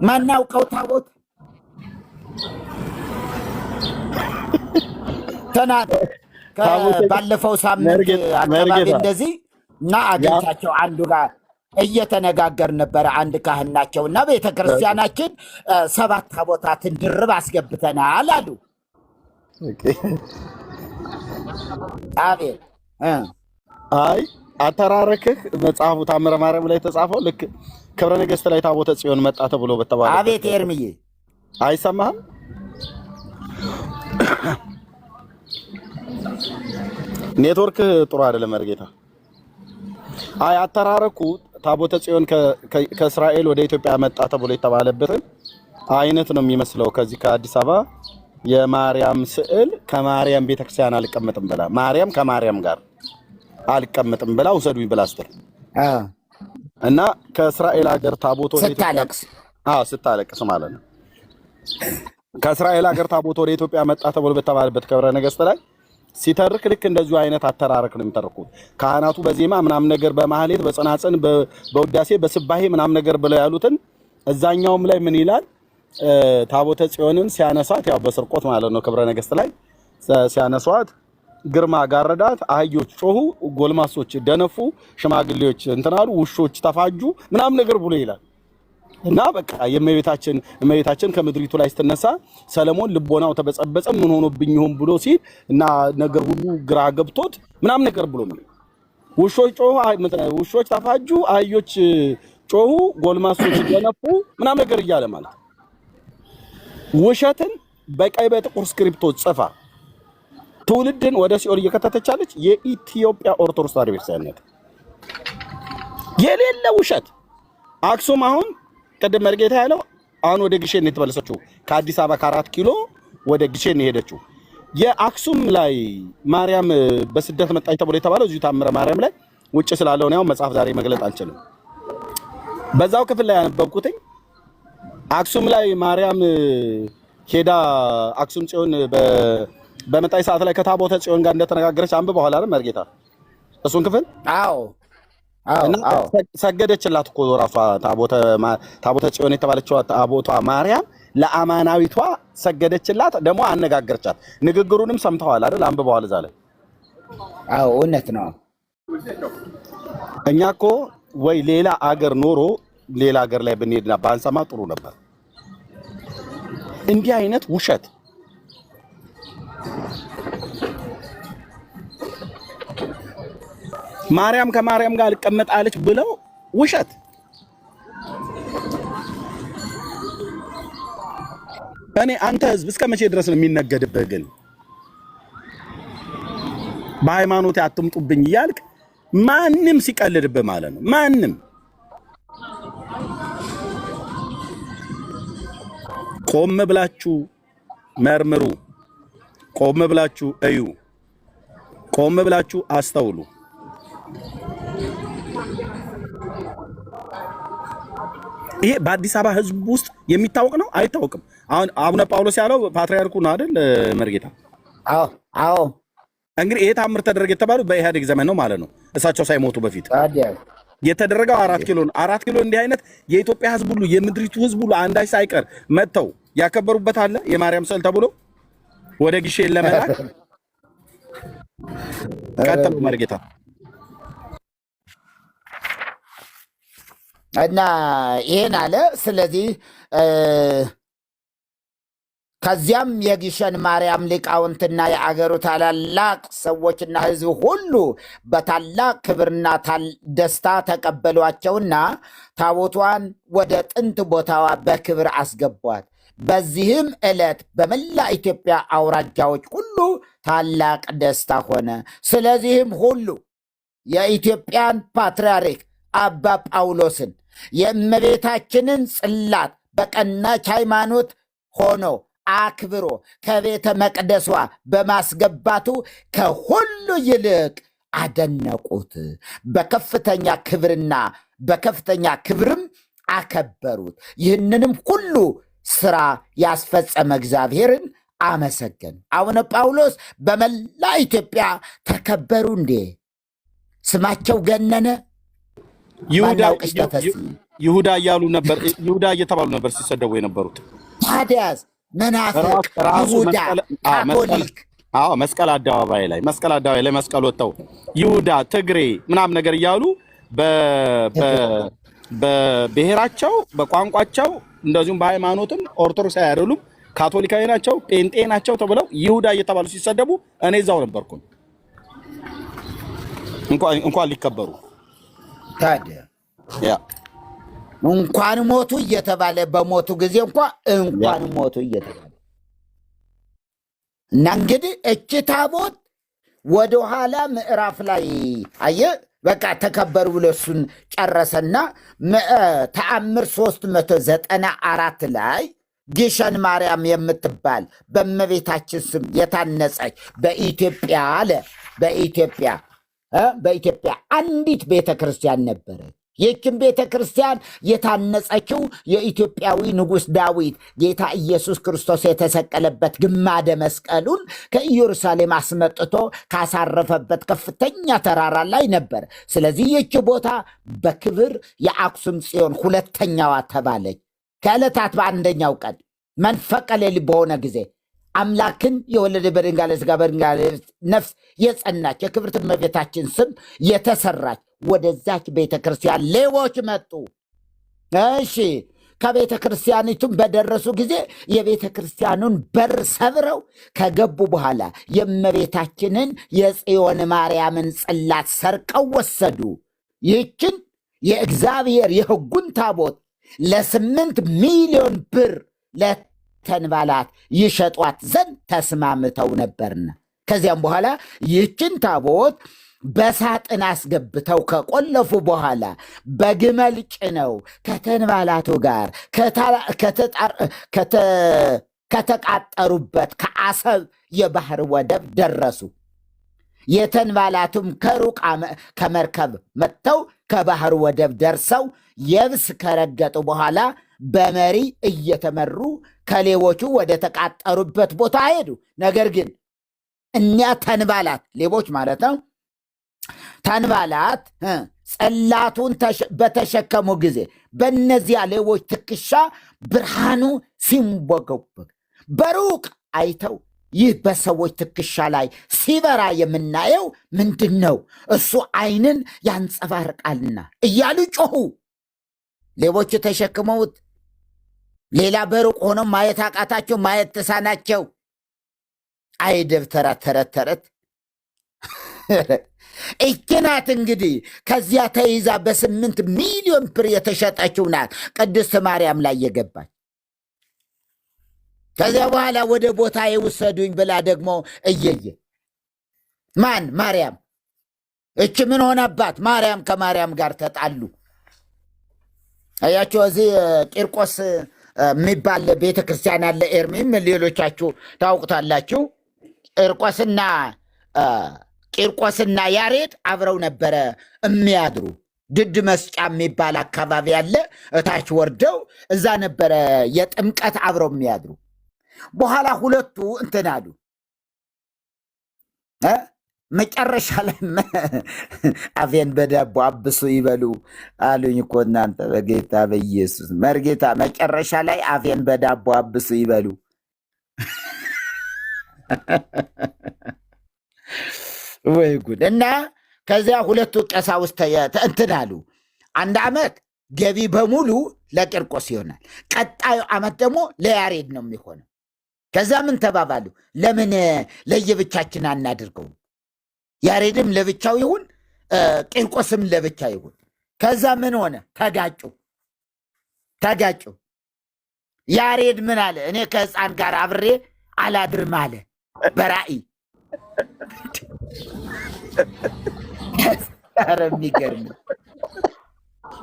ማናውቀው ታቦት ተናት ባለፈው ሳምንት አካባቢ እንደዚህ እና አግኝቻቸው አንዱ ጋር እየተነጋገር ነበረ። አንድ ካህን ናቸው እና ቤተክርስቲያናችን 7 ታቦታትን ድርብ አስገብተናል አሉ። አቤት አይ አተራረክህ መጽሐፉ ታምረ ማርያም ላይ ተጻፈው ልክ ክብረ ነገሥት ላይ ታቦተ ጽዮን መጣ ተብሎ በተባለ አቤት ኤርምዬ አይሰማህም? ኔትወርክ ጥሩ አይደለም መርጌታ። አይ አተራረኩ ታቦተ ጽዮን ከእስራኤል ወደ ኢትዮጵያ መጣ ተብሎ የተባለበትን አይነት ነው የሚመስለው። ከዚህ ከአዲስ አበባ የማርያም ስዕል ከማርያም ቤተክርስቲያን አልቀመጥም ብላ ማርያም ከማርያም ጋር አልቀመጥም ብላ ውሰዱኝ ብላ ስትል እና ከእስራኤል ሀገር ታቦት ወደ ኢትዮጵያ ስታለቅስ ማለት ነው። ከእስራኤል ሀገር ታቦት ወደ ኢትዮጵያ መጣ ተብሎ በተባለበት ክብረ ነገሥት ላይ ሲተርክ ልክ እንደዚሁ አይነት አተራረክ ነው የሚተርኩት። ካህናቱ በዜማ ምናምን ነገር በማህሌት በጽናጽን በውዳሴ በስባሄ ምናምን ነገር ብለው ያሉትን እዛኛውም ላይ ምን ይላል? ታቦተ ጽዮንን ሲያነሳት ያው በስርቆት ማለት ነው ክብረ ነገሥት ላይ ሲያነሷት ግርማ ጋረዳት፣ አህዮች ጮሁ፣ ጎልማሶች ደነፉ፣ ሽማግሌዎች እንትናሉ፣ ውሾች ተፋጁ ምናምን ነገር ብሎ ይላል። እና በቃ የእመቤታችን ከምድሪቱ ላይ ስትነሳ ሰለሞን ልቦናው ተበጸበጸ ምን ሆኖብኝ ይሆን ብሎ ሲል እና ነገር ሁሉ ግራ ገብቶት ምናምን ነገር ብሎ ነው። ውሾች ጮሁ፣ ውሾች ተፋጁ፣ አህዮች ጮሁ፣ ጎልማሶች ደነፉ ምናምን ነገር እያለ ማለት ውሸትን በቀይ በጥቁር ስክሪፕቶ ጽፋ ትውልድን ወደ ሲኦል እየከተተቻለች የኢትዮጵያ ኦርቶዶክስ ተዋሕዶ ቤተክርስቲያን የሌለ ውሸት። አክሱም አሁን ቅድም መርጌታ ያለው አሁን ወደ ግሼን የተመለሰችው ከአዲስ አበባ ከ4 ኪሎ ወደ ግሼን የሄደችው የአክሱም ላይ ማርያም በስደት መጣች ተብሎ የተባለው እዚሁ ታምረ ማርያም ላይ ውጭ ስላለው ነው። መጽሐፍ ዛሬ መግለጥ አልችልም። በዛው ክፍል ላይ ያነበብኩትኝ አክሱም ላይ ማርያም ሄዳ አክሱም ጽዮን በመጣይ ሰዓት ላይ ከታቦተ ጽዮን ጋር እንደተነጋገረች አንብበዋል አይደል መርጌታ? እሱን ክፍል አዎ እና ሰገደችላት እኮ ራሷ ታቦተ ጽዮን የተባለችው ታቦቷ ማርያም ለአማናዊቷ ሰገደችላት፣ ደግሞ አነጋገረቻት። ንግግሩንም ሰምተዋል አይደል? አንብበዋል እዛ ላይ። አዎ እውነት ነው። እኛ እኮ ወይ ሌላ አገር ኖሮ ሌላ አገር ላይ ብንሄድና ባንሰማ ጥሩ ነበር። እንዲህ አይነት ውሸት ማርያም ከማርያም ጋር አልቀመጣለች ብለው ውሸት። እኔ አንተ ህዝብ እስከ መቼ ድረስ ነው የሚነገድብህ? ግን በሃይማኖት አትምጡብኝ እያልክ ማንም ሲቀልድብህ ማለት ነው። ማንም ቆም ብላችሁ መርምሩ፣ ቆም ብላችሁ እዩ፣ ቆም ብላችሁ አስተውሉ። ይሄ በአዲስ አበባ ህዝብ ውስጥ የሚታወቅ ነው አይታወቅም? አሁን አቡነ ጳውሎስ ያለው ፓትርያርኩ ነው አይደል መርጌታ? አዎ አዎ። እንግዲህ ይሄ ታምር ተደረገ የተባለው በኢህአዴግ ዘመን ነው ማለት ነው፣ እሳቸው ሳይሞቱ በፊት የተደረገው 4 ኪሎ ነው። 4 ኪሎ እንዲህ አይነት የኢትዮጵያ ህዝብ ሁሉ የምድሪቱ ህዝብ ሁሉ አንዳች ሳይቀር መጥተው ያከበሩበት አለ። የማርያም ስዕል ተብሎ ወደ ግሼን ለመላክ ቀጥሉ መርጌታ። እና ይሄን አለ። ስለዚህ ከዚያም የግሸን ማርያም ሊቃውንትና የአገሩ ታላላቅ ሰዎችና ህዝብ ሁሉ በታላቅ ክብርና ደስታ ተቀበሏቸውና ታቦቷን ወደ ጥንት ቦታዋ በክብር አስገቧት። በዚህም ዕለት በመላ ኢትዮጵያ አውራጃዎች ሁሉ ታላቅ ደስታ ሆነ። ስለዚህም ሁሉ የኢትዮጵያን ፓትርያርክ አባ ጳውሎስን የእመቤታችንን ጽላት በቀናች ሃይማኖት ሆኖ አክብሮ ከቤተ መቅደሷ በማስገባቱ ከሁሉ ይልቅ አደነቁት። በከፍተኛ ክብርና በከፍተኛ ክብርም አከበሩት። ይህንንም ሁሉ ስራ ያስፈጸመ እግዚአብሔርን አመሰገኑ። አቡነ ጳውሎስ በመላ ኢትዮጵያ ተከበሩ እንዴ? ስማቸው ገነነ። ማናውቅሽ ተፈጽሞ ይሁዳ እያሉ ነበር፣ ይሁዳ እየተባሉ ነበር ሲሰደቡ የነበሩት። ታዲያስ መናፍቅ ይሁዳ ካቶሊክ መስቀል አደባባይ ላይ መስቀል ወጥተው ይሁዳ ትግሬ ምናምን ነገር እያሉ በብሔራቸው በቋንቋቸው እንደዚሁም በሃይማኖትም ኦርቶዶክሳዊ አይደሉም፣ ካቶሊካዊ ናቸው፣ ጴንጤ ናቸው ተብለው ይሁዳ እየተባሉ ሲሰደቡ እኔ እዛው ነበርኩ። እንኳን ሊከበሩ ታዲያ እንኳን ሞቱ እየተባለ በሞቱ ጊዜ እንኳን ሞቱ እየተባለ እና እንግዲህ እቺ ታቦት ወደኋላ ምዕራፍ ላይ አየ በቃ ተከበሩ ብሎ እሱን ጨረሰና ተአምር 394 ላይ ግሸን ማርያም የምትባል በእመቤታችን ስም የታነጸች በኢትዮጵያ አለ በኢትዮጵያ አንዲት ቤተ ክርስቲያን ነበረች። ይህችን ቤተ ክርስቲያን የታነጸችው የኢትዮጵያዊ ንጉሥ ዳዊት ጌታ ኢየሱስ ክርስቶስ የተሰቀለበት ግማደ መስቀሉን ከኢየሩሳሌም አስመጥቶ ካሳረፈበት ከፍተኛ ተራራ ላይ ነበር። ስለዚህ ይህች ቦታ በክብር የአክሱም ጽዮን ሁለተኛዋ ተባለች። ከዕለታት በአንደኛው ቀን መንፈቀ ሌሊት በሆነ ጊዜ አምላክን የወለደ በድንጋሌ ሥጋ በድንጋሌ ነፍስ የጸናች የክብርት እመቤታችን ስም የተሰራች ወደዛች ቤተ ክርስቲያን ሌቦች መጡ። እሺ፣ ከቤተ ክርስቲያኒቱም በደረሱ ጊዜ የቤተ ክርስቲያኑን በር ሰብረው ከገቡ በኋላ የእመቤታችንን የጽዮን ማርያምን ጽላት ሰርቀው ወሰዱ። ይህችን የእግዚአብሔር የሕጉን ታቦት ለ8 ሚሊዮን ብር ለተንባላት ይሸጧት ዘንድ ተስማምተው ነበርና ከዚያም በኋላ ይህችን ታቦት በሳጥን አስገብተው ከቆለፉ በኋላ በግመል ጭነው ከተንባላቱ ጋር ከተቃጠሩበት ከአሰብ የባህር ወደብ ደረሱ። የተንባላቱም ከሩቅ ከመርከብ መጥተው ከባህር ወደብ ደርሰው የብስ ከረገጡ በኋላ በመሪ እየተመሩ ከሌቦቹ ወደ ተቃጠሩበት ቦታ ሄዱ። ነገር ግን እኒያ ተንባላት ሌቦች ማለት ነው። ተንባላት ጸላቱን በተሸከሙ ጊዜ በእነዚያ ሌቦች ትከሻ ብርሃኑ ሲንቦገቦግ በሩቅ አይተው ይህ በሰዎች ትከሻ ላይ ሲበራ የምናየው ምንድን ነው? እሱ ዓይንን ያንጸባርቃልና እያሉ ጮኹ። ሌቦች ተሸክመውት ሌላ በሩቅ ሆነው ማየት አቃታቸው፣ ማየት ተሳናቸው። አይ ደብተራ ተረት እቺ ናት እንግዲህ ከዚያ ተይዛ በ8 ሚሊዮን ብር የተሸጠችው ናት ቅድስት ማርያም ላይ የገባች። ከዚያ በኋላ ወደ ቦታ የውሰዱኝ ብላ ደግሞ እየየ ማን ማርያም እች ምን ሆነባት? ማርያም ከማርያም ጋር ተጣሉ። አያችሁ፣ እዚህ ቂርቆስ የሚባል ቤተክርስቲያን አለ። ኤርሚም ሌሎቻችሁ ታውቁታላችሁ። ቂርቆስና ያሬድ አብረው ነበረ የሚያድሩ። ድድ መስጫ የሚባል አካባቢ አለ። እታች ወርደው እዛ ነበረ የጥምቀት አብረው የሚያድሩ። በኋላ ሁለቱ እንትን አሉ። መጨረሻ ላይ አፌን በዳቦ አብሱ ይበሉ አሉኝ እኮ እናንተ። በጌታ በኢየሱስ መርጌታ፣ መጨረሻ ላይ አፌን በዳቦ አብሱ ይበሉ። ወይ ጉድ! እና ከዚያ ሁለቱ ቀሳውስት እንትን አሉ። አንድ ዓመት ገቢ በሙሉ ለቂርቆስ ይሆናል፣ ቀጣዩ ዓመት ደግሞ ለያሬድ ነው የሚሆነው። ከዛ ምን ተባባሉ? ለምን ለየብቻችን አናድርገው? ያሬድም ለብቻው ይሁን፣ ቂርቆስም ለብቻ ይሁን። ከዛ ምን ሆነ? ተጋጩ። ያሬድ ምን አለ? እኔ ከሕፃን ጋር አብሬ አላድርም አለ በራእይ። ኧረ የሚገርም!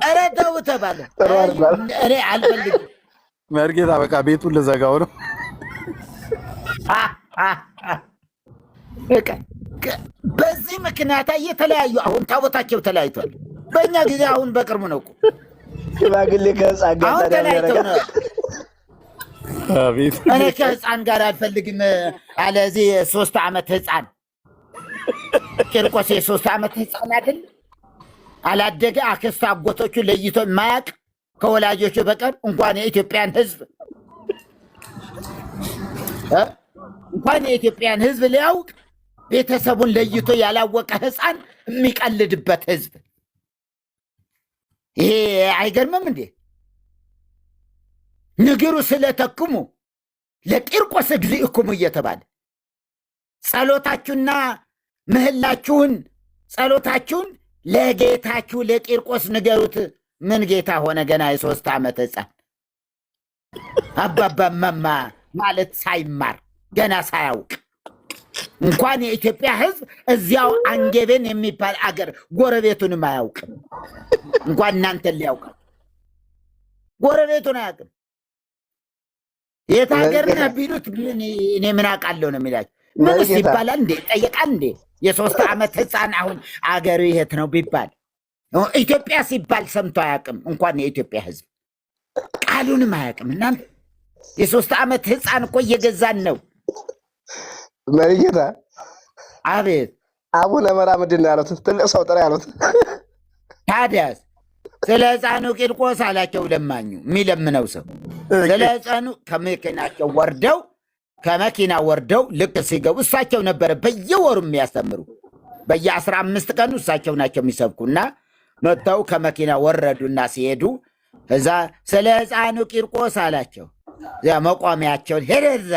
ኧረ ተው ተባለ። እኔ አልፈልግም መርጌታ፣ በቃ ቤቱን ልዘጋው ነው። በዚህ ምክንያት የተለያዩ አሁን ታቦታቸው ተለያይቷል። በእኛ ጊዜ አሁን በቅርቡ ነው እኮ ሽማግሌ ከህፃን ጋር አሁን ታዲያ ምን ተለያይተው ያደርጋል? ነው። አቤት እኔ ከህፃን ጋር አልፈልግም አለ። እዚህ 3 ዓመት ህፃን ቂርቆስ የ3 ዓመት ህፃን አይደል? አላደገ አክስት አጎቶቹ ለይቶ የማያውቅ ከወላጆቹ በቀር እንኳን የኢትዮጵያን ህዝብ እንኳን የኢትዮጵያን ህዝብ ሊያውቅ ቤተሰቡን ለይቶ ያላወቀ ህፃን የሚቀልድበት ህዝብ። ይሄ አይገርምም እንዴ? ንግሩ ስለተክሙ ለቂርቆስ እግዚእክሙ እየተባለ ጸሎታችሁና ጸሎታችሁን ለጌታችሁ ለቂርቆስ ንገሩት። ምን ጌታ ሆነ? ገና የ3 ዓመት ህፃን አባባ እማማ ማለት ሳይማር ገና ሳያውቅ እንኳን የኢትዮጵያ ህዝብ እዚያው አንጌቤን የሚባል አገር ጎረቤቱንም አያውቅም። እንኳን እናንተን ሊያውቅ ጎረቤቱን አያውቅም። የት ሀገር ነህ ቢሉት እኔ ምን አውቃለሁ ነው የሚላቸው። ምንስ ይባላል እንዴ? ይጠየቃል እንዴ? የ3 ዓመት ህፃን አሁን አገሩ የት ነው ቢባል ኢትዮጵያ ሲባል ሰምቶ አያውቅም። እንኳን የኢትዮጵያ ህዝብ ቃሉንም አያውቅም። እናንተ የ3 ዓመት ህፃን እኮ እየገዛን ነው። መሪጌታ አቤት አቡነ መራ ምንድን ነው ያሉት? ትልቅ ሰው ጥራ ያሉት። ታዲያስ ስለ ህፃኑ ቂርቆስ አላቸው ለማኙ የሚለምነው ሰው ስለ ህፃኑ ከመኪና ወርደው ልክ ሲገቡ እሳቸው ነበረ በየወሩ የሚያስተምሩ። በየ15 ቀኑ እሳቸው ናቸው የሚሰብኩና መጥተው ከመኪና ወረዱና ሲሄዱ እዛ ስለ ህፃኑ ቂርቆስ አላቸው። እዚያ መቋሚያቸውን ሄደዛ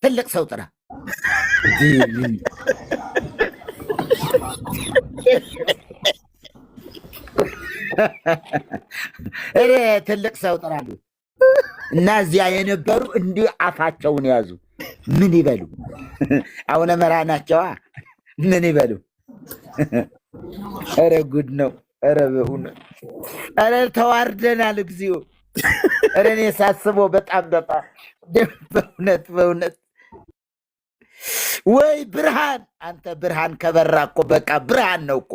ትልቅ ሰው ጥራ ትልቅ ሰው ጥራሉ እና እዚያ የነበሩ እንዲህ አፋቸውን ያዙ። ምን ይበሉ? አቡነ መራ ናቸዋ። ምን ይበሉ? ኧረ ጉድ ነው። ኧረ በእውነት ኧረ ተዋርደናል። እግዚኦ! ኧረ እኔ ሳስበው በጣም በእውነት ወይ ብርሃን! አንተ ብርሃን ከበራ እኮ በቃ ብርሃን ነው እኮ።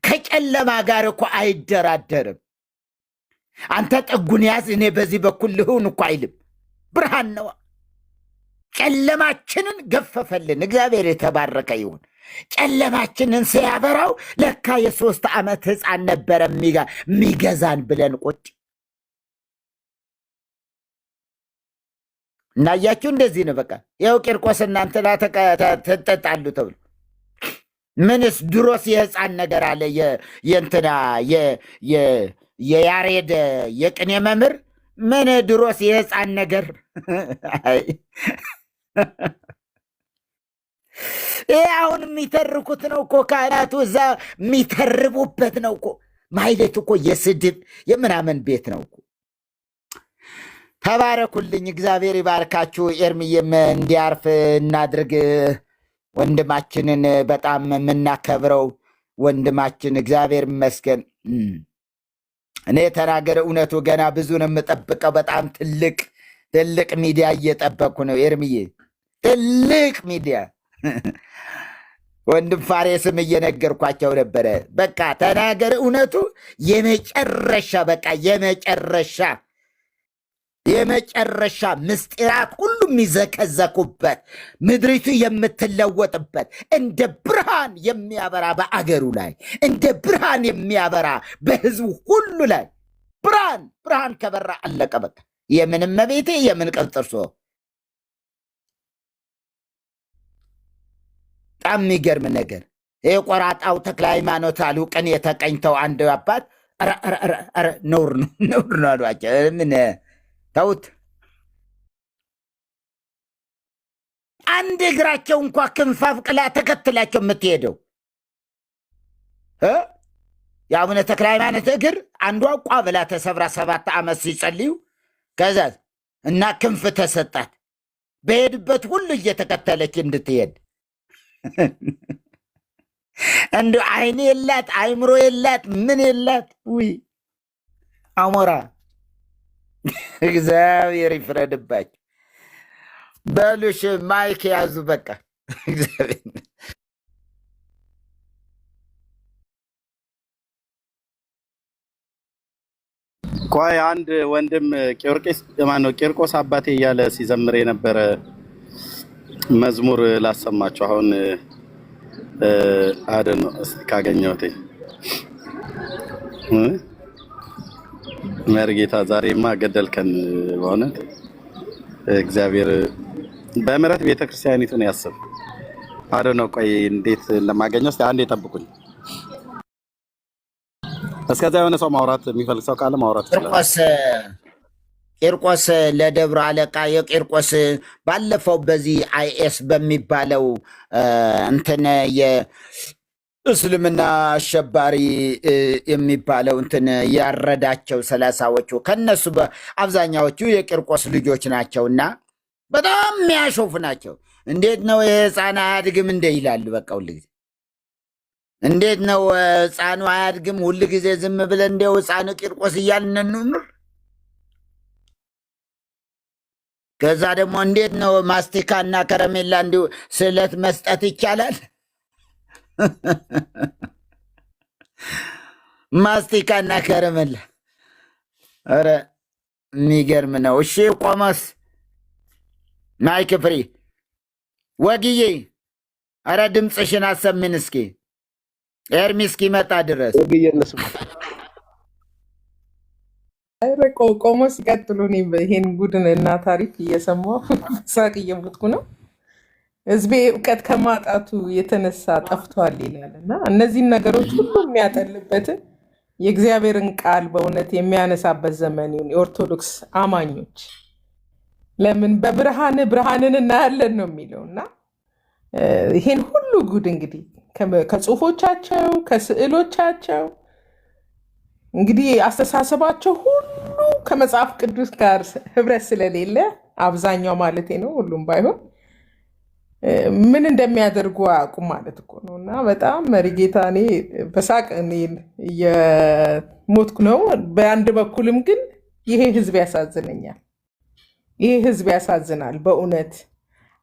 ከጨለማ ጋር እኮ አይደራደርም። አንተ ጠጉን ያዝ እኔ በዚህ በኩል ልሁን እኮ አይልም። ብርሃን ነው። ጨለማችንን ገፈፈልን። እግዚአብሔር የተባረከ ይሁን። ጨለማችንን ሲያበራው ለካ የ3 ዓመት ህፃን ነበረ የሚገዛን ብለን ቁጭ እናያችሁ። እንደዚህ ነው በቃ። ይኸው ቂርቆስ እናንተና ተጠጣሉ ተብሎ ምንስ ድሮስ የህፃን ነገር አለ። የእንትና የያሬድ የቅኔ መምህር ምን ድሮስ የህፃን ነገር ይህ አሁን የሚተርኩት ነው እኮ ካህናቱ እዛ የሚተርቡበት ነው እኮ። ማይሌት እኮ የስድብ የምናምን ቤት ነው እኮ። ተባረኩልኝ። እግዚአብሔር ይባርካችሁ። ኤርምዬም እንዲያርፍ እናድርግ። ወንድማችንን በጣም የምናከብረው ወንድማችን እግዚአብሔር ይመስገን። እኔ የተናገረ እውነቱ ገና ብዙ ነው የምጠብቀው። በጣም ትልቅ ሚዲያ እየጠበቅኩ ነው ኤርምዬ፣ ትልቅ ሚዲያ። ወንድም ፋሬስም እየነገርኳቸው ነበረ። በቃ ተናገረ እውነቱ የመጨረሻ በቃ የመጨረሻ ምስጢራት ሁሉ የሚዘከዘኩበት ምድሪቱ የምትለወጥበት እንደ ብርሃን የሚያበራ በአገሩ ላይ እንደ ብርሃን የሚያበራ በህዝቡ ሁሉ ላይ ብርሃን ከበራ አለቀ በቃ። የምን እመቤቴ የምን ቅንጥርሶ በጣም የሚገርም ነገር። ይህ ቆራጣው ተክለ ሃይማኖት አሉ ቅኔ የተቀኝተው አንድ አባት ነውር ነው አሏቸው። ምን ተውት። አንድ እግራቸው እንኳ ክንፍ አብቅላ ተከትላቸው የምትሄደው የአቡነ ተክለ ሃይማኖት እግር አንዷ ቋ ብላ ተሰብራ 7 ዓመት ሲጸልዩ ከዛ እና ክንፍ ተሰጣት በሄድበት ሁሉ እየተከተለች እንድትሄድ። እንዲ አይን የላት አይምሮ የላት ምን የላት። ውይ አሞራ እግዚአብሔር ይፍረድባቸው። በሉሽ ማይክ ያዙ በቃ እግዚአብሔር ቆይ አንድ ወንድም ቂርቆስ ማነው ቂርቆስ አባቴ እያለ ሲዘምር የነበረ መዝሙር ላሰማችሁ። አሁን አይደል ነው እስቲ ካገኘሁት መርጌታ ዛሬማ ገደልከን በእውነት እግዚአብሔር በምህረት ቤተክርስቲያኒቱን ያስብ። አይደል ነው ቆይ እንዴት ለማገኘው እስቲ አንዴ ጠብቁኝ። እስከዛ የሆነ ሰው ማውራት የሚፈልግ ሰው ካለ ማውራት ይችላል። ቂርቆስ ለደብረ አለቃ የቂርቆስ ባለፈው በዚህ አይኤስ በሚባለው እንትን የእስልምና አሸባሪ የሚባለው እንትን ያረዳቸው 30ዎቹ ከነሱ አብዛኛዎቹ የቂርቆስ ልጆች ናቸውና በጣም የሚያሾፉ ናቸው። እንዴት ነው ይሄ ህፃን አያድግም እንደ ይላሉ። በቃ ሁልጊዜ እንዴት ነው ህፃኑ አያድግም? ሁልጊዜ ዝም ብለን እንደው ህፃኑ ቂርቆስ እያልን እንኑር። ከዛ ደግሞ እንዴት ነው ማስቲካና ከረሜላ እንዲሁ ስዕለት መስጠት ይቻላል? ማስቲካና ከረሜላ ኧረ የሚገርም ነው። እሺ ቆመስ ማይክ ፍሪ ወግዬ ኧረ ድምፅሽን አሰምን እስኪ ኤርሚ እስኪመጣ ድረስ ቆሞ ሲቀጥሉ ይሄን ጉድን እና ታሪክ እየሰማሁ ሳቅ እየሞትኩ ነው። ህዝቤ እውቀት ከማጣቱ የተነሳ ጠፍቷል ይላል እና እነዚህን ነገሮች ሁሉ የሚያጠልበትን የእግዚአብሔርን ቃል በእውነት የሚያነሳበት ዘመን ይሁን። የኦርቶዶክስ አማኞች ለምን በብርሃን ብርሃንን እናያለን ነው የሚለው እና ይሄን ሁሉ ጉድ እንግዲህ ከጽሁፎቻቸው ከስዕሎቻቸው እንግዲህ አስተሳሰባቸው ሁሉ ከመጽሐፍ ቅዱስ ጋር ህብረት ስለሌለ አብዛኛው ማለት ነው፣ ሁሉም ባይሆን ምን እንደሚያደርጉ አያውቁም ማለት እኮ ነው። እና በጣም መሪጌታ እኔ በሳቅ የሞትኩ ነው። በአንድ በኩልም ግን ይሄ ህዝብ ያሳዝነኛል። ይሄ ህዝብ ያሳዝናል በእውነት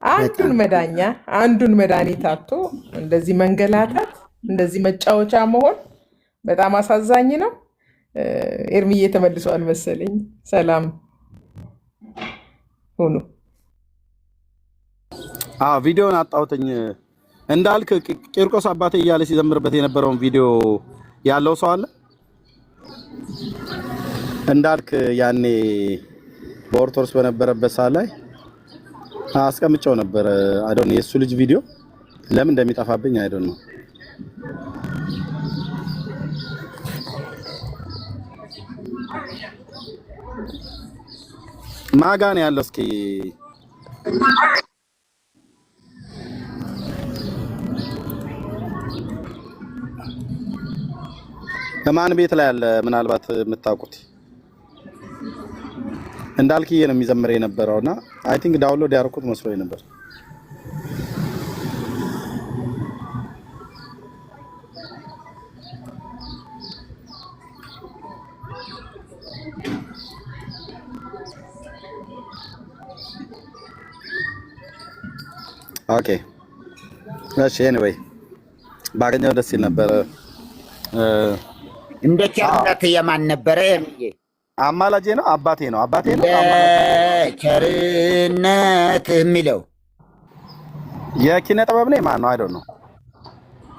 አንዱን መዳኛ አንዱን መድኃኒት አጥቶ እንደዚህ መንገላታት እንደዚህ መጫወቻ መሆን በጣም አሳዛኝ ነው። ኤርሚዬ ተመልሷል መሰለኝ። ሰላም ሁኑ። ቪዲዮን አጣሁትኝ እንዳልክ ቂርቆስ አባቴ እያለ ሲዘምርበት የነበረውን ቪዲዮ ያለው ሰው አለ እንዳልክ ያኔ በኦርቶዶክስ በነበረበት ሰዓት ላይ አስቀምጨው ነበር። አይዶን የሱ ልጅ ቪዲዮ ለምን እንደሚጠፋብኝ አይዶን ነው። ማጋን ያለው እስኪ ከማን ቤት ላይ ያለ ምናልባት የምታውቁት እንዳልክዬ ነው የሚዘምር የነበረውና አይ ቲንክ ዳውንሎድ ያደረኩት መስሎኝ ነበር። ኦኬ እሺ ኤኒዌይ ባገኘው ደስ ይል ነበር። እንደ ቸርነት የማን ነበረ? ኤርሚዬ አማላጄ ነው አባቴ ነው ቸርነት የሚለው የኪነ ጥበብ ነው ማን ነው? አይዶን ነው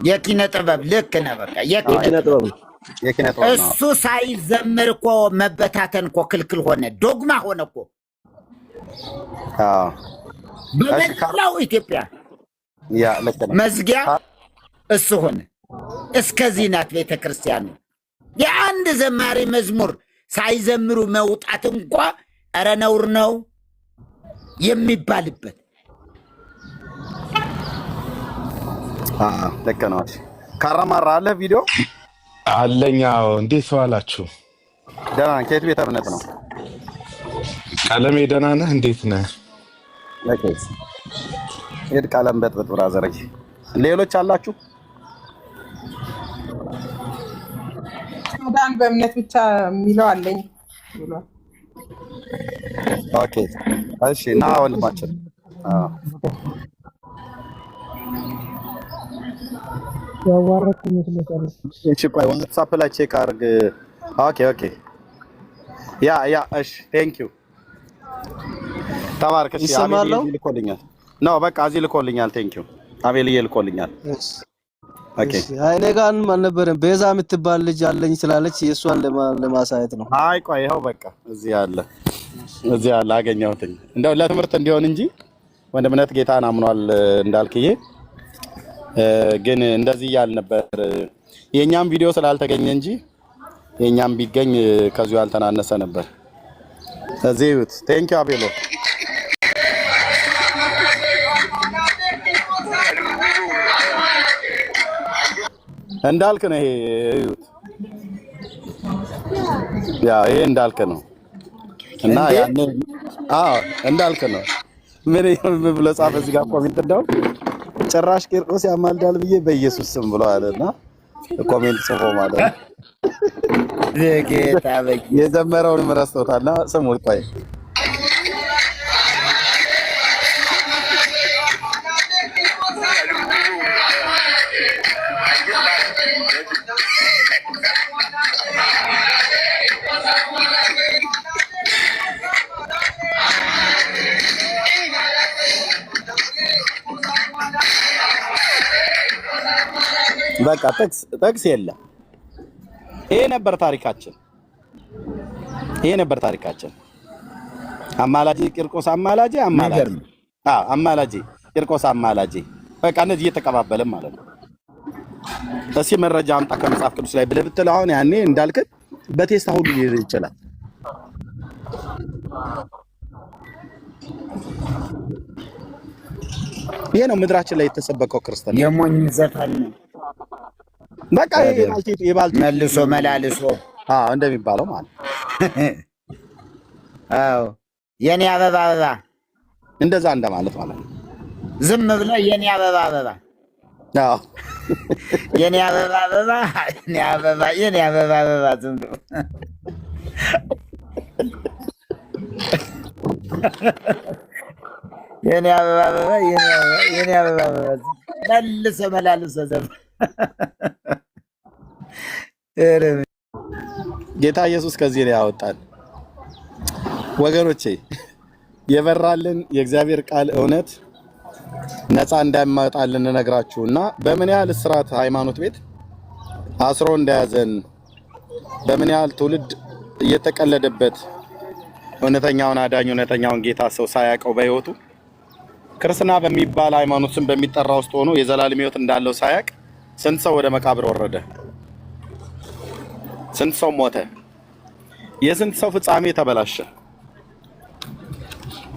የኪነ ጥበብ ልክ ነህ። በቃ የኪነ ጥበብ እሱ ሳይዘምር እኮ መበታተን እኮ ክልክል ሆነ፣ ዶግማ ሆነ እኮ በመላው ኢትዮጵያ መዝጊያ እሱ ሆነ። እስከዚህ ናት ቤተክርስቲያኑ። የአንድ ዘማሪ መዝሙር ሳይዘምሩ መውጣት እንኳ ኧረ ነውር ነው የሚባልበት። ልክ ነው። ካራማራ አለ ቪዲዮ አለኛ። እንዴት ዋላችሁ? ደህና ነህ? ከየት ቤተ እምነት ነው? ቀለሜ ደህና ነህ? እንዴት ነህ? ሄድ ቀለም በጥብጥ ብራዘር። ሌሎች አላችሁ? ዳን በእምነት ብቻ የሚለው አለኝ ብሏል። ኦኬ እሺ። እና ወንድማችን እሺ፣ ቆይ ዋትስአፕ ላይ ቼክ አድርግ። ኦኬ ያ እሺ ቴንክ ዩ ተባረክ። እሺ ይሰማለሁ። አቤልዬ ልኮልኛል። ነው በቃ እዚህ ልኮልኛል። ቴንክ ዩ አቤልዬ ልኮልኛል። ኦኬ እኔ ጋርም አልነበረም። ቤዛ የምትባል ልጅ አለኝ ስላለች የእሷን ለማሳየት ነው። አይ ቆይ ይኸው በቃ እዚህ አለ አገኘሁትኝ። እንደው ለትምህርት እንዲሆን እንጂ ወንድምነት ጌታን አምኗል እንዳልክዬ ግን እንደዚህ እያል ነበር። የእኛም ቪዲዮ ስላልተገኘ እንጂ የእኛም ቢገኝ ከዚሁ ያልተናነሰ ነበር። እዚህ እዩት። ቴንክ ዩ አቤሎ። እንዳልክ ነው ይሄ እዩት። ይሄ እንዳልክ ነው እና ያኔ እንዳልክ ነው። ምን ብሎ ጻፈ እዚህ ጋር ኮሜንት እንዳው ጭራሽ ቂርቆስ ያማልዳል ብዬ በኢየሱስ ስም ብለዋልና ኮሜንት ጽፎ ማለት ነው። ጌታ የዘመረውን ረስቶታልና ስሙት። ቆይ በቃ ጥቅስ የለም። ይሄ ነበር ታሪካችን። አማላጅ ቂርቆስ አማላጅ ቂርቆስ አማላጅ በቃ እነዚህ እየተቀባበልን ማለት ነው። እስኪ መረጃ አምጣ ከመጽሐፍ ቅዱስ ላይ ብለህ ብትል አሁን ያኔ እንዳልክ በቴስታ ሁሉ ይችላል። ይሄ ነው ምድራችን ላይ የተሰበከው ክርስትና። የሞኝ ዘፈን ነው በቃ የባልቴት መልሶ መላልሶ እንደሚባለው ማለት አዎ የኔ አበባ አበባ እንደዛ እንደማለት ማለት ነው። ዝም ብለህ የኔ አበባ አበባ አዎ የኔ አበባ አበባ የኔ አበባ አበባ ዝም ብሎ የኔ አበባ አበባ የኔ አበባ አበባ መልሶ መላልሶ ዘፈን ጌታ ኢየሱስ ከዚህ ላይ ያወጣል። ወገኖቼ የበራልን የእግዚአብሔር ቃል እውነት ነፃ እንዳይማጣልን እንነግራችሁና በምን ያህል እስራት ሃይማኖት ቤት አስሮ እንደያዘን በምን ያህል ትውልድ እየተቀለደበት እውነተኛውን አዳኝ እውነተኛውን ጌታ ሰው ሳያውቀው በሕይወቱ ክርስትና በሚባል ሃይማኖት ስም በሚጠራ ውስጥ ሆኖ የዘላለም ሕይወት እንዳለው ሳያውቅ ስንት ሰው ወደ መቃብር ወረደ? ስንት ሰው ሞተ? የስንት ሰው ፍጻሜ ተበላሸ?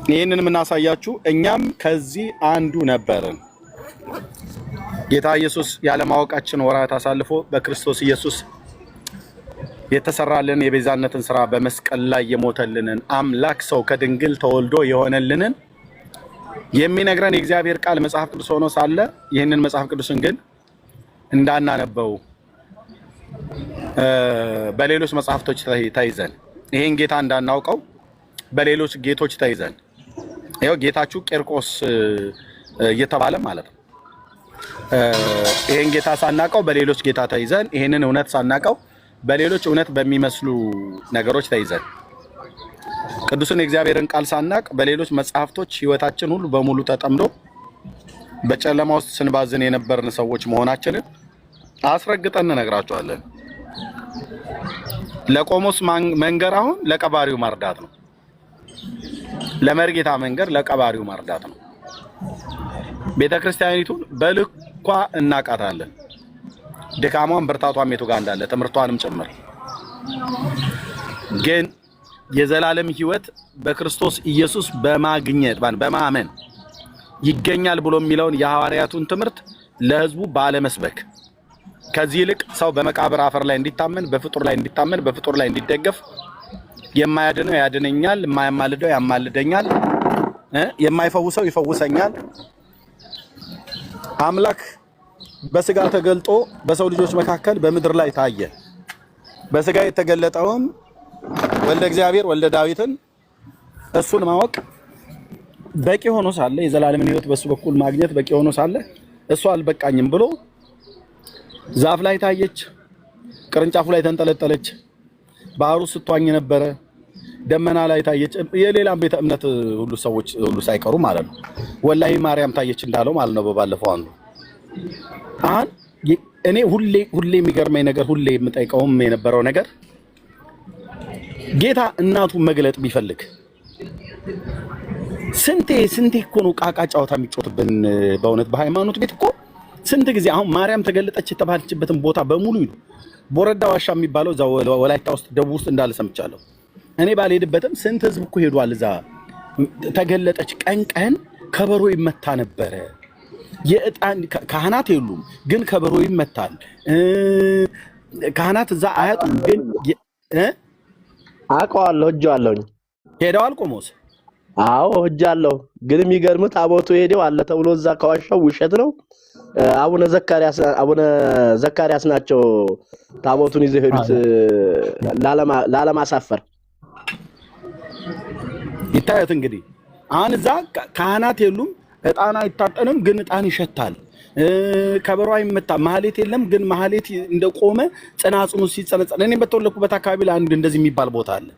ይህንን የምናሳያችሁ እኛም ከዚህ አንዱ ነበርን። ጌታ ኢየሱስ ያለማወቃችን ወራት አሳልፎ በክርስቶስ ኢየሱስ የተሰራልን የቤዛነትን ስራ በመስቀል ላይ የሞተልንን አምላክ ሰው ከድንግል ተወልዶ የሆነልንን የሚነግረን የእግዚአብሔር ቃል መጽሐፍ ቅዱስ ሆኖ ሳለ ይህንን መጽሐፍ ቅዱስን ግን እንዳናነበው በሌሎች መጽሐፍቶች ተይዘን ይሄን ጌታ እንዳናውቀው በሌሎች ጌቶች ተይዘን ይሄው ጌታችሁ ቂርቆስ እየተባለ ማለት ነው። ይሄን ጌታ ሳናቀው በሌሎች ጌታ ተይዘን ይሄንን እውነት ሳናቀው በሌሎች እውነት በሚመስሉ ነገሮች ተይዘን ቅዱስን የእግዚአብሔርን ቃል ሳናቅ በሌሎች መጽሐፍቶች ህይወታችን ሁሉ በሙሉ ተጠምዶ በጨለማ ውስጥ ስንባዝን የነበርን ሰዎች መሆናችንን አስረግጠን እንነግራቸዋለን። ለቆሞስ መንገር አሁን ለቀባሪው ማርዳት ነው። ለመርጌታ መንገር ለቀባሪው ማርዳት ነው። ቤተክርስቲያኒቱን በልኳ እናቃታለን። ድካሟን ብርታቷም የቱ ጋር እንዳለ ትምህርቷንም ጭምር ግን የዘላለም ህይወት በክርስቶስ ኢየሱስ በማግኘት በማመን ይገኛል ብሎ የሚለውን የሐዋርያቱን ትምህርት ለህዝቡ ባለመስበክ ከዚህ ይልቅ ሰው በመቃብር አፈር ላይ እንዲታመን በፍጡር ላይ እንዲታመን በፍጡር ላይ እንዲደገፍ የማያድነው ያድነኛል፣ የማያማልደው ያማልደኛል፣ የማይፈውሰው ይፈውሰኛል አምላክ በስጋ ተገልጦ በሰው ልጆች መካከል በምድር ላይ ታየ። በስጋ የተገለጠውን ወልደ እግዚአብሔር ወልደ ዳዊትን እሱን ማወቅ በቂ ሆኖ ሳለ የዘላለምን ህይወት በሱ በኩል ማግኘት በቂ ሆኖ ሳለ እሱ አልበቃኝም ብሎ ዛፍ ላይ ታየች፣ ቅርንጫፉ ላይ ተንጠለጠለች፣ ባህሩ ስትዋኝ ነበረ፣ ደመና ላይ ታየች። የሌላም ቤተ እምነት ሁሉ ሰዎች ሁሉ ሳይቀሩ ማለት ነው። ወላሂ ማርያም ታየች እንዳለው ማለት ነው። በባለፈው አንዱ አሁን እኔ ሁሌ የሚገርመኝ ነገር ሁሌ የምጠይቀውም የነበረው ነገር ጌታ እናቱን መግለጥ ቢፈልግ ስንቴ እኮ ነው ቃቃ ጫወታ የሚጮትብን በእውነት በሃይማኖት ቤት እኮ ስንት ጊዜ። አሁን ማርያም ተገለጠች የተባለችበትን ቦታ በሙሉ ይሉ ቦረዳ ዋሻ የሚባለው እዛ ወላይታ ውስጥ ደቡብ ውስጥ እንዳለ ሰምቻለሁ። እኔ ባልሄድበትም ስንት ህዝብ እኮ ሄዷል። እዛ ተገለጠች። ቀን ከበሮ ይመታ ነበረ። የእጣን ካህናት የሉም ግን ከበሮ ይመታል። ካህናት እዛ አያጡም ግን አውቀዋለሁ፣ እጄዋለሁኝ። ሄደዋል ቆሞስ? አዎ እጃለሁ። ግን የሚገርምህ ታቦቱ ሄደው አለ ተብሎ እዛ ከዋሻው ውሸት ነው። አቡነ ዘካርያስ ናቸው ታቦቱን ይዘው ሄዱት ላለማሳፈር። ይታያት እንግዲህ አሁን እዛ ካህናት የሉም፣ እጣን አይታጠንም ግን እጣን ይሸታል። ከበሮ አይመታም፣ ማህሌት የለም ግን ማህሌት እንደቆመ ጽናጽኑ ሲጸነጸን። እኔ በተወለድኩበት አካባቢ ላይ አንድ እንደዚህ የሚባል ቦታ አለ።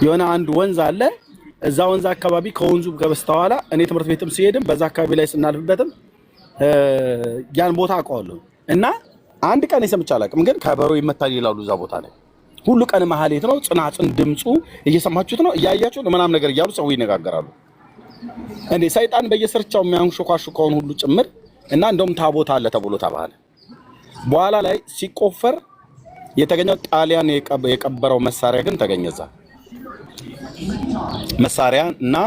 የሆነ አንድ ወንዝ አለ። እዛ ወንዝ አካባቢ ከወንዙ በስተኋላ እኔ ትምህርት ቤትም ሲሄድም በዛ አካባቢ ላይ ስናልፍበትም ያን ቦታ አውቀዋለሁ። እና አንድ ቀን የሰምቼ አላውቅም ግን ከበሮ ይመታል ይላሉ እዛ ቦታ ላይ። ሁሉ ቀን ማህሌት ነው፣ ጽናጽን ድምፁ እየሰማችሁት ነው፣ እያያችሁት ምናምን ነገር እያሉ ሰው ይነጋገራሉ። እንዴ ሰይጣን በየስርቻው የሚያንሾካሹከውን ሁሉ ጭምር። እና እንደውም ታቦት አለ ተብሎ ተባለ። በኋላ ላይ ሲቆፈር የተገኘው ጣሊያን የቀበረው መሳሪያ ግን ተገኘዛ። መሳሪያ እና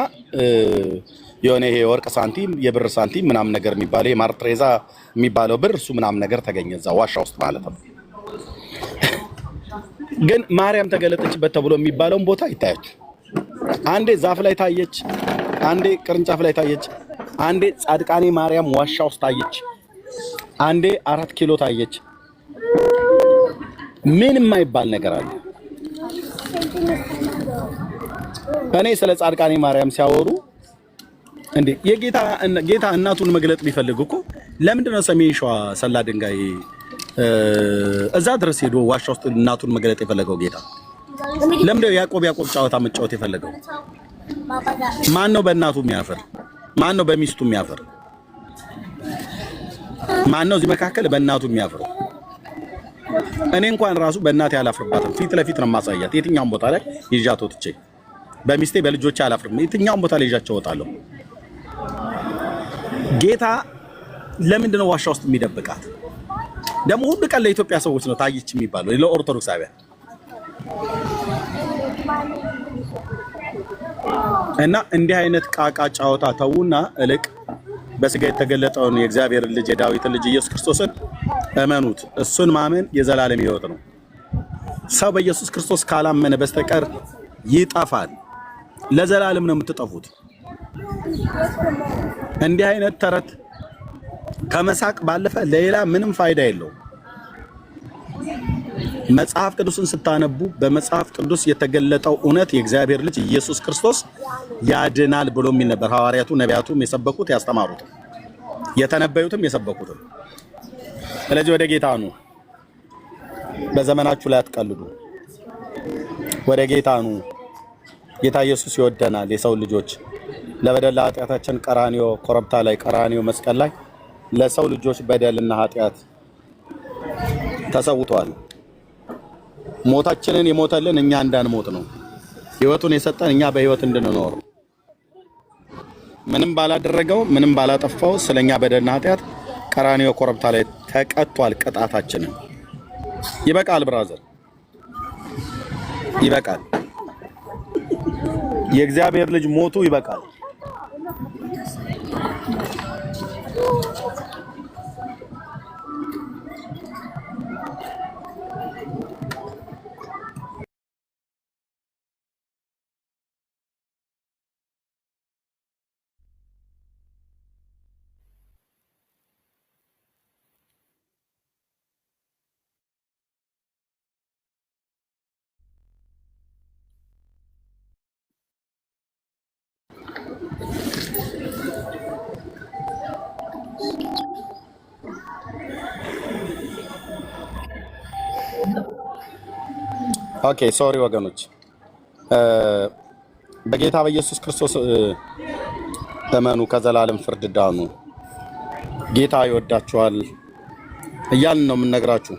የሆነ ይሄ ወርቅ ሳንቲም የብር ሳንቲም ምናምን ነገር የሚባለው የማርትሬዛ የሚባለው ብር እሱ ምናምን ነገር ተገኘዛ ዋሻ ውስጥ ማለት ነው። ግን ማርያም ተገለጠችበት ተብሎ የሚባለውን ቦታ ይታያችሁ። አንዴ ዛፍ ላይ ታየች፣ አንዴ ቅርንጫፍ ላይ ታየች፣ አንዴ ጻድቃኔ ማርያም ዋሻ ውስጥ ታየች፣ አንዴ 4 ኪሎ ታየች። ምን የማይባል ነገር አለ? እኔ ስለ ጻድቃኔ ማርያም ሲያወሩ እንዴ ጌታ እናቱን መግለጥ ቢፈልግ እኮ ለምንድን ነው ሰሜን ሸዋ ሰላ ድንጋይ እዛ ድረስ ሄዶ ዋሻ ውስጥ እናቱን መግለጥ የፈለገው ጌታ? ለምንድን ነው ያዕቆብ ጨዋታ መጫወት የፈለገው? ማን ነው በእናቱ የሚያፈር? ማን ነው በሚስቱ የሚያፈር? ማን ነው እዚህ መካከል በእናቱ የሚያፈረው? እኔ እንኳን ራሱ በእናቴ አላፍርባትም። ፊት ለፊት ነው ማሳያት። የትኛውም ቦታ ላይ ይዣት ወጥቼ በሚስቴ በልጆቼ አላፍርም። የትኛውም ቦታ ላይ ይዣቸው እወጣለሁ። ጌታ ለምንድን ነው ዋሻ ውስጥ የሚደብቃት? ደግሞ ሁሉ ቀን ለኢትዮጵያ ሰዎች ነው ታይች የሚባለው፣ ለኦርቶዶክሳውያን እና እንዲህ አይነት ቃቃ ጫወታ ተውና እልቅ በስጋ የተገለጠውን የእግዚአብሔር ልጅ የዳዊት ልጅ ኢየሱስ ክርስቶስን እመኑት። እሱን ማመን የዘላለም ሕይወት ነው። ሰው በኢየሱስ ክርስቶስ ካላመነ በስተቀር ይጠፋል። ለዘላለም ነው የምትጠፉት። እንዲህ አይነት ተረት ከመሳቅ ባለፈ ሌላ ምንም ፋይዳ የለውም። መጽሐፍ ቅዱስን ስታነቡ በመጽሐፍ ቅዱስ የተገለጠው እውነት የእግዚአብሔር ልጅ ኢየሱስ ክርስቶስ ያድናል ብሎ የሚል ነበር። ሐዋርያቱ ነቢያቱም የሰበኩት ያስተማሩት፣ የተነበዩትም የሰበኩትም። ስለዚህ ወደ ጌታ ኑ። በዘመናችሁ ላይ አትቀልዱ። ወደ ጌታ ኑ። ጌታ ኢየሱስ ይወደናል። የሰው ልጆች ለበደል ኃጢአታችን ቀራንዮ ኮረብታ ላይ ቀራንዮ መስቀል ላይ ለሰው ልጆች በደልና ኃጢአት ተሰውቷል። ሞታችንን የሞተልን እኛ እንዳንሞት ነው። ሕይወቱን የሰጠን እኛ በሕይወት እንድንኖር። ምንም ባላደረገው ምንም ባላጠፋው ስለኛ በደልና ኃጢአት ቀራንዮ ኮረብታ ላይ ተቀጥቷል ቅጣታችንን። ይበቃል ብራዘር፣ ይበቃል። የእግዚአብሔር ልጅ ሞቱ ይበቃል። ኦኬ ሶሪ ወገኖች፣ በጌታ በኢየሱስ ክርስቶስ እመኑ፣ ከዘላለም ፍርድ ዳኑ። ጌታ ይወዳችኋል እያልን ነው የምንነግራችሁ።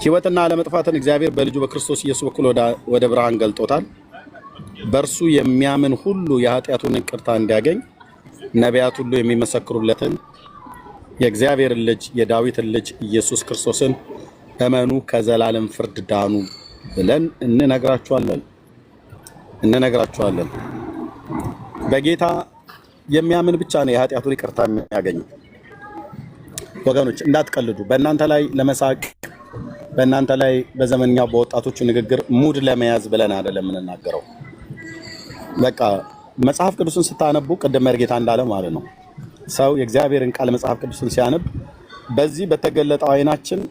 ሕይወትና አለመጥፋትን እግዚአብሔር በልጁ በክርስቶስ ኢየሱስ በኩል ወደ ብርሃን ገልጦታል። በእርሱ የሚያምን ሁሉ የኃጢአቱን ይቅርታ እንዲያገኝ ነቢያት ሁሉ የሚመሰክሩለትን የእግዚአብሔርን ልጅ የዳዊትን ልጅ ኢየሱስ ክርስቶስን እመኑ፣ ከዘላለም ፍርድ ዳኑ ብለን እንነግራችኋለን። በጌታ የሚያምን ብቻ ነው የኃጢአቱን ይቅርታ የሚያገኝ። ወገኖች እንዳትቀልዱ። በእናንተ ላይ ለመሳቅ በእናንተ ላይ በዘመኛው በወጣቶቹ ንግግር ሙድ ለመያዝ ብለን አይደለም የምንናገረው። በቃ መጽሐፍ ቅዱስን ስታነቡ ቅድም መርጌታ እንዳለ ማለት ነው ሰው የእግዚአብሔርን ቃል መጽሐፍ ቅዱስን ሲያነብ በዚህ በተገለጠው አይናችን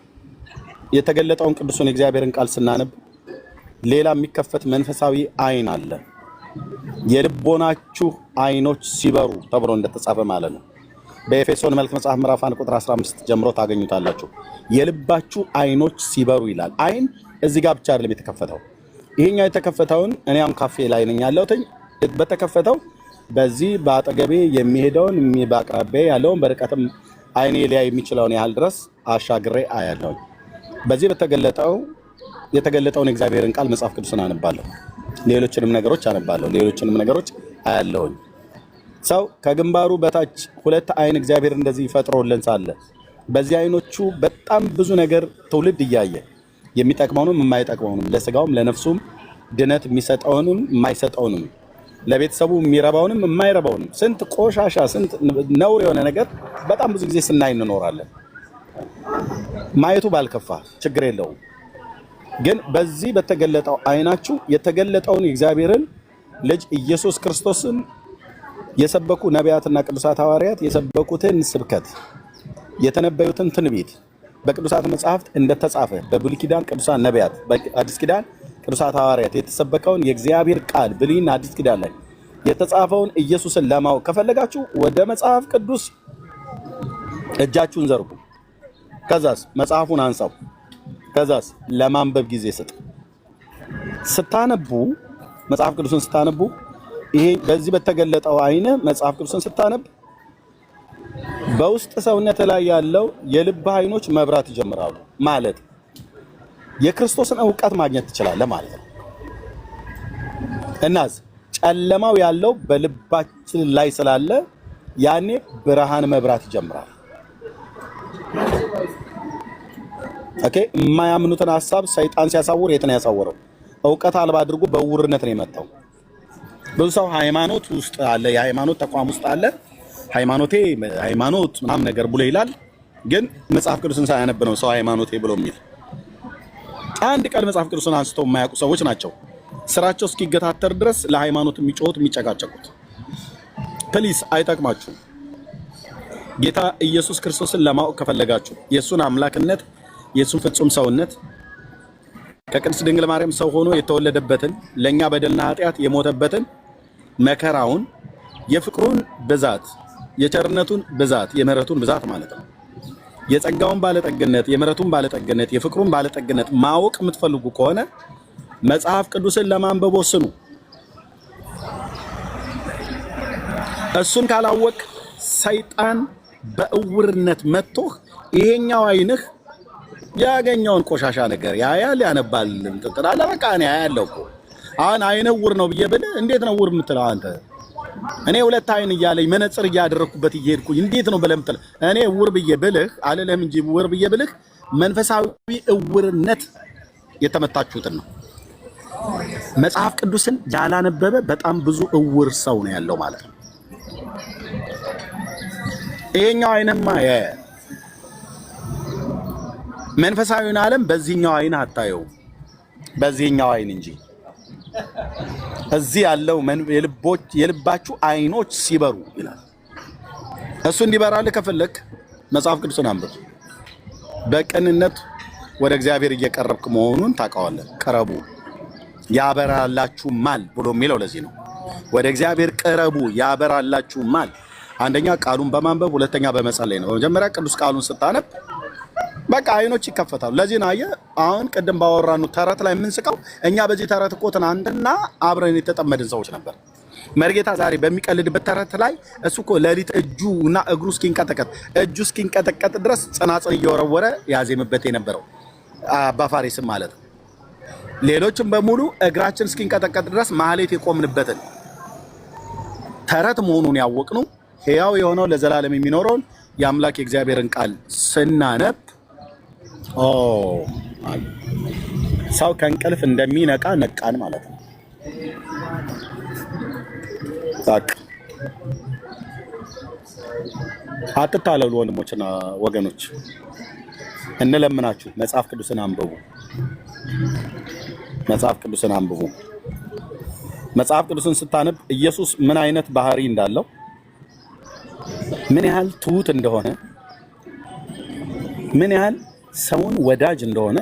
የተገለጠውን ቅዱስን የእግዚአብሔርን ቃል ስናነብ ሌላ የሚከፈት መንፈሳዊ አይን አለ። የልቦናችሁ አይኖች ሲበሩ ተብሎ እንደተጻፈ ማለት ነው። በኤፌሶን መልእክት መጽሐፍ ምዕራፍ 1 ቁጥር 15 ጀምሮ ታገኙታላችሁ። የልባችሁ አይኖች ሲበሩ ይላል። አይን እዚህ ጋር ብቻ አይደለም የተከፈተው። ይሄኛው የተከፈተውን እኔ አሁን ካፌ ላይ ነኝ ያለሁት። በተከፈተው በዚህ በአጠገቤ የሚሄደውን በአቅራቢያ ያለውን በርቀትም አይኔ ሊያይ የሚችለውን ያህል ድረስ አሻግሬ አያለሁ። በዚህ የተገለጠውን የእግዚአብሔርን ቃል መጽሐፍ ቅዱስን አነባለሁ። ሌሎችንም ነገሮች አነባለሁ። ሌሎችንም ነገሮች አያለሁኝ። ሰው ከግንባሩ በታች ሁለት አይን እግዚአብሔር እንደዚህ ፈጥሮልን ሳለ በዚህ አይኖቹ በጣም ብዙ ነገር ትውልድ እያየ የሚጠቅመውንም የማይጠቅመውንም ለስጋውም ለነፍሱም ድነት የሚሰጠውንም የማይሰጠውንም ለቤተሰቡ የሚረባውንም የማይረባውንም ስንት ቆሻሻ ስንት ነውር የሆነ ነገር በጣም ብዙ ጊዜ ስናይ እንኖራለን። ማየቱ ባልከፋ ችግር የለውም። ግን በዚህ በተገለጠው አይናችሁ የተገለጠውን የእግዚአብሔርን ልጅ ኢየሱስ ክርስቶስን የሰበኩ ነቢያትና ቅዱሳት ሐዋርያት የሰበኩትን ስብከት የተነበዩትን ትንቢት በቅዱሳት መጻሕፍት እንደተጻፈ በብሉይ ኪዳን ቅዱሳን ነቢያት በአዲስ ኪዳን ቅዱሳት ሐዋርያት የተሰበከውን የእግዚአብሔር ቃል ብሉይና አዲስ ኪዳን ላይ የተጻፈውን ኢየሱስን ለማወቅ ከፈለጋችሁ ወደ መጽሐፍ ቅዱስ እጃችሁን ዘርጉ። ከዛስ መጽሐፉን አንሳው። ከዛስ ለማንበብ ጊዜ ስጥ። ስታነቡ መጽሐፍ ቅዱስን ስታነቡ ይሄ በዚህ በተገለጠው አይነ መጽሐፍ ቅዱስን ስታነብ በውስጥ ሰውነት ላይ ያለው የልብ አይኖች መብራት ይጀምራሉ ማለት የክርስቶስን ዕውቀት ማግኘት ትችላለህ ማለት ነው። እናስ ጨለማው ያለው በልባችን ላይ ስላለ ያኔ ብርሃን መብራት ይጀምራል። ኦኬ። የማያምኑትን ሐሳብ ሰይጣን ሲያሳውር የት ነው ያሳወረው? ዕውቀት አልባ አድርጎ በእውርነት ነው የመጣው። ብዙ ሰው ሃይማኖት ውስጥ አለ፣ የሃይማኖት ተቋም ውስጥ አለ። ሃይማኖት ምናምን ነገር ብሎ ይላል። ግን መጽሐፍ ቅዱስን ሳያነብ ነው ሰው ሃይማኖቴ ብሎ የሚል። አንድ ቀን መጽሐፍ ቅዱስን አንስተው የማያውቁ ሰዎች ናቸው ስራቸው እስኪገታተር ድረስ ለሃይማኖት የሚጮሁት የሚጨቃጨቁት። ፕሊስ አይጠቅማችሁም። ጌታ ኢየሱስ ክርስቶስን ለማወቅ ከፈለጋችሁ የእሱን አምላክነት የእሱን ፍጹም ሰውነት ከቅድስት ድንግል ማርያም ሰው ሆኖ የተወለደበትን ለእኛ በደልና ኃጢአት የሞተበትን መከራውን፣ የፍቅሩን ብዛት፣ የቸርነቱን ብዛት፣ የምህረቱን ብዛት ማለት ነው። የጸጋውን ባለጠግነት፣ የምህረቱን ባለጠግነት፣ የፍቅሩን ባለጠግነት ማወቅ የምትፈልጉ ከሆነ መጽሐፍ ቅዱስን ለማንበብ ወስኑ። እሱን ካላወቅ ሰይጣን በእውርነት መጥቶህ ይሄኛው አይንህ ያገኘውን ቆሻሻ ነገር ያያል፣ ያነባል። እንትላለ በቃ እኔ ያያለው እኮ አሁን አይነ ዕውር ነው ብዬ ብልህ እንዴት ነው ዕውር የምትለው አንተ? እኔ ሁለት አይን እያለኝ መነጽር እያደረኩበት እየሄድኩኝ እንዴት ነው ብለህ የምትለው? እኔ ዕውር ብዬ ብልህ አልልህም እንጂ ዕውር ብዬ ብልህ መንፈሳዊ ዕውርነት የተመታችሁትን ነው። መጽሐፍ ቅዱስን ያላነበበ በጣም ብዙ ዕውር ሰው ነው ያለው ማለት ነው። ይሄኛው አይንማ መንፈሳዊውን ዓለም በዚህኛው አይን አታየው፣ በዚህኛው አይን እንጂ። እዚህ ያለው የልባችሁ አይኖች ሲበሩ ይላል። እሱ እንዲበራልህ ከፈለክ መጽሐፍ ቅዱስን አንብብ። በቅንነት ወደ እግዚአብሔር እየቀረብክ መሆኑን ታውቀዋለህ። ቀረቡ ያበራላችሁማል ብሎ የሚለው ለዚህ ነው። ወደ እግዚአብሔር ቀረቡ ያበራላችሁማል። አንደኛ ቃሉን በማንበብ ሁለተኛ በመጸለይ ነው። መጀመሪያ ቅዱስ ቃሉን ስታነብ በቃ በቃ አይኖች ይከፈታሉ። ለዚህ ነው አየህ አሁን ቅድም ባወራኑ ተረት ላይ የምንስቀው እኛ በዚህ ተረት እኮ ትናንትና አብረን የተጠመድን ሰዎች ነበር። መርጌታ ዛሬ በሚቀልድበት ተረት ላይ እሱ እኮ ሌሊት እጁና እግሩ እስኪንቀጠቀጥ ድረስ ጽናጽን እየወረወረ ያዜምበት የነበረው አባ ፋሪስም ማለት ነው። ሌሎችም በሙሉ እግራችን እስኪንቀጠቀጥ ድረስ ማህሌት የቆምንበትን ተረት መሆኑን ያወቅነው ሕያው የሆነው ለዘላለም የሚኖረውን የአምላክ የእግዚአብሔርን ቃል ስናነብ ሰው ከእንቅልፍ እንደሚነቃ ነቃን ማለት ነው። አትታለሉ ወንድሞችና ወገኖች፣ እንለምናችሁ መጽሐፍ ቅዱስን አንብቡ። መጽሐፍ ቅዱስን አንብቡ። መጽሐፍ ቅዱስን ስታነብ ኢየሱስ ምን አይነት ባህሪ እንዳለው፣ ምን ያህል ትሁት እንደሆነ፣ ምን ያህል ሰውን ወዳጅ እንደሆነ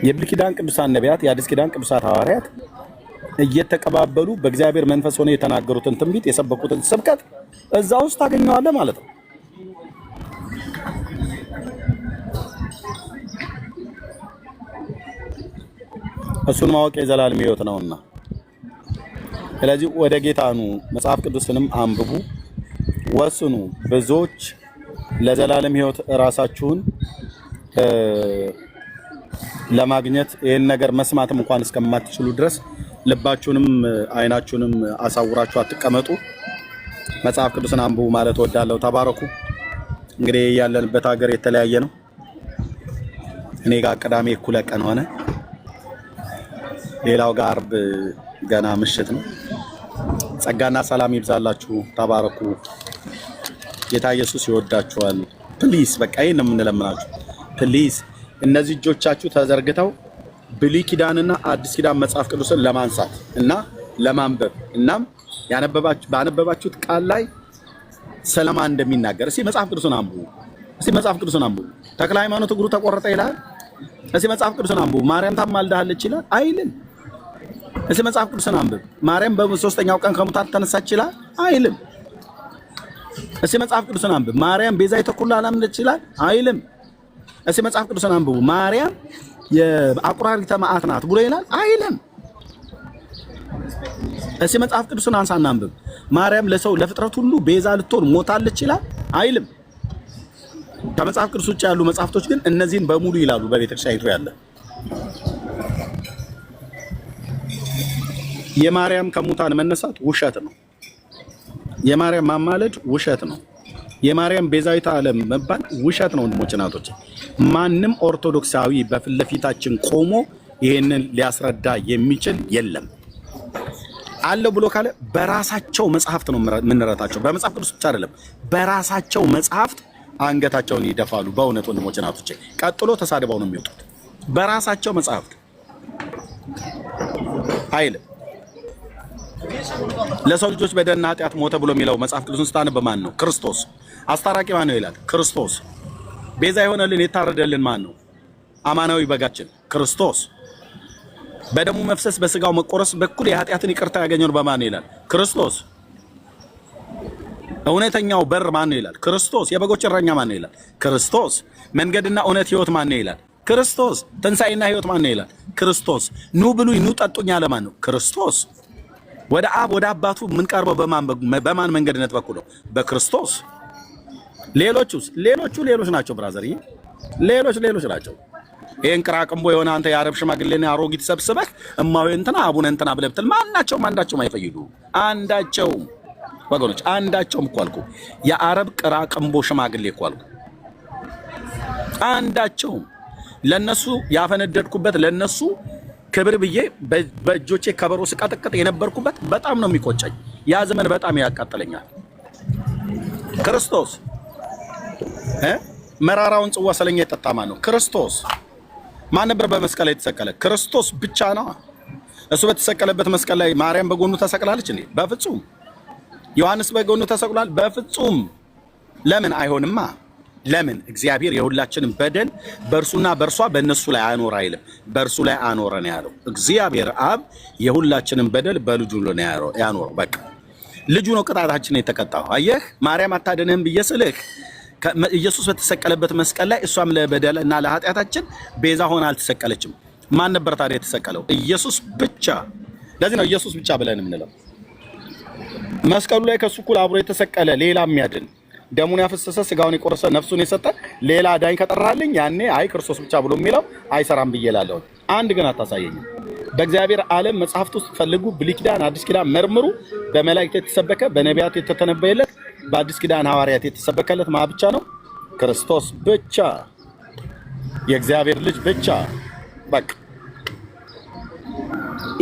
የብሉይ ኪዳን ቅዱሳን ነቢያት፣ የአዲስ ኪዳን ቅዱሳት ሐዋርያት እየተቀባበሉ በእግዚአብሔር መንፈስ ሆነ የተናገሩትን ትንቢት የሰበኩትን ስብከት እዛ ውስጥ ታገኘዋለህ ማለት ነው። እሱን ማወቅ የዘላለም ሕይወት ነውና፣ ስለዚህ ወደ ጌታ ኑ፣ መጽሐፍ ቅዱስንም አንብቡ፣ ወስኑ። ብዙዎች ለዘላለም ሕይወት ራሳችሁን ለማግኘት ይህን ነገር መስማትም እንኳን እስከማትችሉ ድረስ ልባችሁንም አይናችሁንም አሳውራችሁ አትቀመጡ። መጽሐፍ ቅዱስን አንብቡ ማለት እወዳለሁ። ተባረኩ። እንግዲህ ያለንበት ሀገር የተለያየ ነው። እኔ ጋር ቅዳሜ እኩለ ቀን ሆነ፣ ሌላው ጋር አርብ ገና ምሽት ነው። ጸጋና ሰላም ይብዛላችሁ። ተባረኩ። ጌታ ኢየሱስ ይወዳችኋል። ፕሊዝ በቃ ይሄን ነው የምንለምናችሁ። ፕሊዝ እነዚህ እጆቻችሁ ተዘርግተው ብሉይ ኪዳንና አዲስ ኪዳን መጽሐፍ ቅዱስን ለማንሳት እና ለማንበብ እናም ባነበባችሁት ቃል ላይ ሰለማን እንደሚናገር እስኪ መጽሐፍ ቅዱስን አንብቡ። እስኪ መጽሐፍ ቅዱስን አንብቡ። ተክለ ሃይማኖት እግሩ ተቆረጠ ይላል። እስኪ መጽሐፍ ቅዱስን አንብቡ። ማርያም ታማልዳለች ይላል አይልም። እስኪ መጽሐፍ ቅዱስን አንብብ። ማርያም በሶስተኛው ቀን ከሙታን ተነሳች ይላል አይልም። እስኪ መጽሐፍ ቅዱስን አንብብ። ማርያም ቤዛዊተ ኩሉ ዓለም ነች ይላል አይልም። እስኪ መጽሐፍ ቅዱስን አንብቡ። ማርያም የአቁራሪተ መዓት ናት ብሎ ይላል አይልም። እስኪ መጽሐፍ ቅዱስን አንሳና አንብብ። ማርያም ለሰው ለፍጥረት ሁሉ ቤዛ ልትሆን ሞታለች ይላል አይልም። ከመጽሐፍ ቅዱስ ውጭ ያሉ መጽሐፍቶች ግን እነዚህን በሙሉ ይላሉ። በቤተክርስቲያኒቱ ያለ የማርያም ከሙታን መነሳት ውሸት ነው። የማርያም ማማለድ ውሸት ነው። የማርያም ቤዛዊተ ዓለም መባል ውሸት ነው። ወንድሞች እናቶች፣ ማንም ኦርቶዶክሳዊ በፊት ለፊታችን ቆሞ ይሄንን ሊያስረዳ የሚችል የለም። አለው ብሎ ካለ በራሳቸው መጽሐፍት ነው የምንረታቸው። በመጽሐፍ ቅዱስ ብቻ አይደለም፣ በራሳቸው መጽሐፍት አንገታቸውን ይደፋሉ። በእውነት ወንድሞች እናቶች፣ ቀጥሎ ተሳድበው ነው የሚወጡት። በራሳቸው መጽሐፍት አይልም። ለሰው ልጆች በደልና ኃጢአት ሞተ ብሎ የሚለው መጽሐፍ ቅዱስን ስታነብ ማን ነው? ክርስቶስ። አስታራቂ ማን ነው ይላል? ክርስቶስ። ቤዛ የሆነልን የታረደልን ማን ነው? አማናዊ በጋችን ክርስቶስ። በደሙ መፍሰስ በስጋው መቆረስ በኩል የኃጢአትን ይቅርታ ያገኘው በማን ነው ይላል? ክርስቶስ። እውነተኛው በር ማን ነው ይላል? ክርስቶስ። የበጎች እረኛ ማን ነው ይላል? ክርስቶስ። መንገድና እውነት ህይወት ማን ነው ይላል? ክርስቶስ። ትንሣኤና ህይወት ማን ነው ይላል? ክርስቶስ። ኑ ብሉኝ ኑ ጠጡኝ ያለ ማን ነው? ክርስቶስ። ወደ አብ ወደ አባቱ የምንቀርበው በማን መንገድነት በኩል ነው? በክርስቶስ። ሌሎች ናቸው ብራዘር፣ ሌሎች ናቸው። ይሄን ቅራቅንቦ የሆነ አንተ የአረብ ሽማግሌና አሮጊት ሰብስበህ እማዊ እንትና አቡነ እንትና ብለህ ብትል አንዳቸውም አይፈይዱ። አንዳቸውም ወገኖች፣ አንዳቸውም እኮ አልኩ፣ የአረብ ቅራቅንቦ ሽማግሌ እኮ አልኩ። አንዳቸውም ለነሱ ያፈነደድኩበት ለነሱ ክብር ብዬ በእጆቼ ከበሮ ስቀጠቅጥ የነበርኩበት በጣም ነው የሚቆጨኝ። ያ ዘመን በጣም ያቃጥለኛል። ክርስቶስ መራራውን ጽዋ ስለኛ የጠጣ ማን ነው? ክርስቶስ። ማን ነበር በመስቀል ላይ የተሰቀለ? ክርስቶስ ብቻ ነው። እሱ በተሰቀለበት መስቀል ላይ ማርያም በጎኑ ተሰቅላለች እንዴ? በፍጹም። ዮሐንስ በጎኑ ተሰቅሏል? በፍጹም። ለምን አይሆንማ? ለምን? እግዚአብሔር የሁላችንን በደል በእርሱና በእርሷ በእነሱ ላይ አኖረ አይልም፣ በእርሱ ላይ አኖረ ነው ያለው። እግዚአብሔር አብ የሁላችንን በደል በልጁ ላይ ያኖረው። በቃ ልጁ ነው ቅጣታችንን የተቀጣው። አየህ፣ ማርያም አታድንህም ብዬ ስልህ ኢየሱስ በተሰቀለበት መስቀል ላይ እሷም ለበደልና ለኃጢአታችን ቤዛ ሆና አልተሰቀለችም። ማን ነበር ታዲያ የተሰቀለው? ኢየሱስ ብቻ። ለዚህ ነው ኢየሱስ ብቻ ብለን የምንለው። መስቀሉ ላይ ከሱ እኩል አብሮ የተሰቀለ ሌላ የሚያድን ደሙን ያፈሰሰ ስጋውን የቆረሰ ነፍሱን የሰጠ ሌላ ዳኝ ከጠራልኝ ያኔ አይ ክርስቶስ ብቻ ብሎ የሚለው አይሰራም ብዬ እላለሁ። አንድ ግን አታሳየኝም። በእግዚአብሔር ዓለም መጽሐፍት ውስጥ ፈልጉ፣ ብሉይ ኪዳን አዲስ ኪዳን መርምሩ። በመላእክት የተሰበከ በነቢያት የተተነበየለት በአዲስ ኪዳን ሐዋርያት የተሰበከለት ማ ብቻ ነው? ክርስቶስ ብቻ፣ የእግዚአብሔር ልጅ ብቻ። በቃ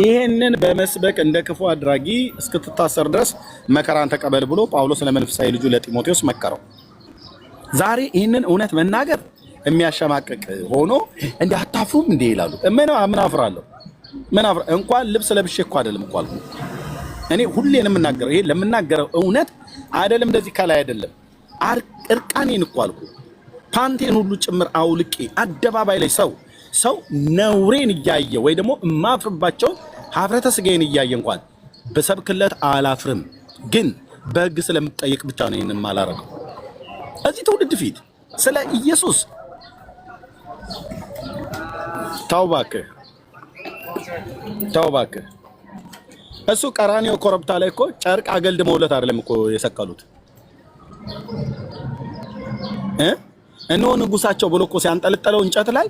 ይሄንን በመስበክ እንደ ክፉ አድራጊ እስክትታሰር ድረስ መከራን ተቀበል ብሎ ጳውሎስ ለመንፈሳዊ ልጁ ለጢሞቴዎስ መከረው። ዛሬ ይህንን እውነት መናገር የሚያሸማቅቅ ሆኖ እንደ አታፍሩም እንዴ ይላሉ። ምን አፍራለሁ? እንኳን ልብስ ለብሼ እኮ አይደለም እኮ አልኩ። እኔ ሁሌን የምናገረው ይሄ ለምናገረው እውነት አይደለም፣ እንደዚህ ከላይ አይደለም፣ እርቃኔን እኮ አልኩ። ፓንቴን ሁሉ ጭምር አውልቄ አደባባይ ላይ ሰው ነውሬን እያየ ወይ ደግሞ የማፍርባቸው ሀፍረተ ስጋዬን እያየ እንኳን በሰብክለት አላፍርም። ግን በሕግ ስለምጠይቅ ብቻ ነው ይህንን ማላረገው። እዚህ ትውልድ ፊት ስለ ኢየሱስ ተው እባክህ። እሱ ቀራንዮ ኮረብታ ላይ እኮ ጨርቅ አገልድመውለት አይደለም እኮ የሰቀሉት። እነሆ ንጉሳቸው ብሎ እኮ ሲያንጠለጠለው እንጨት ላይ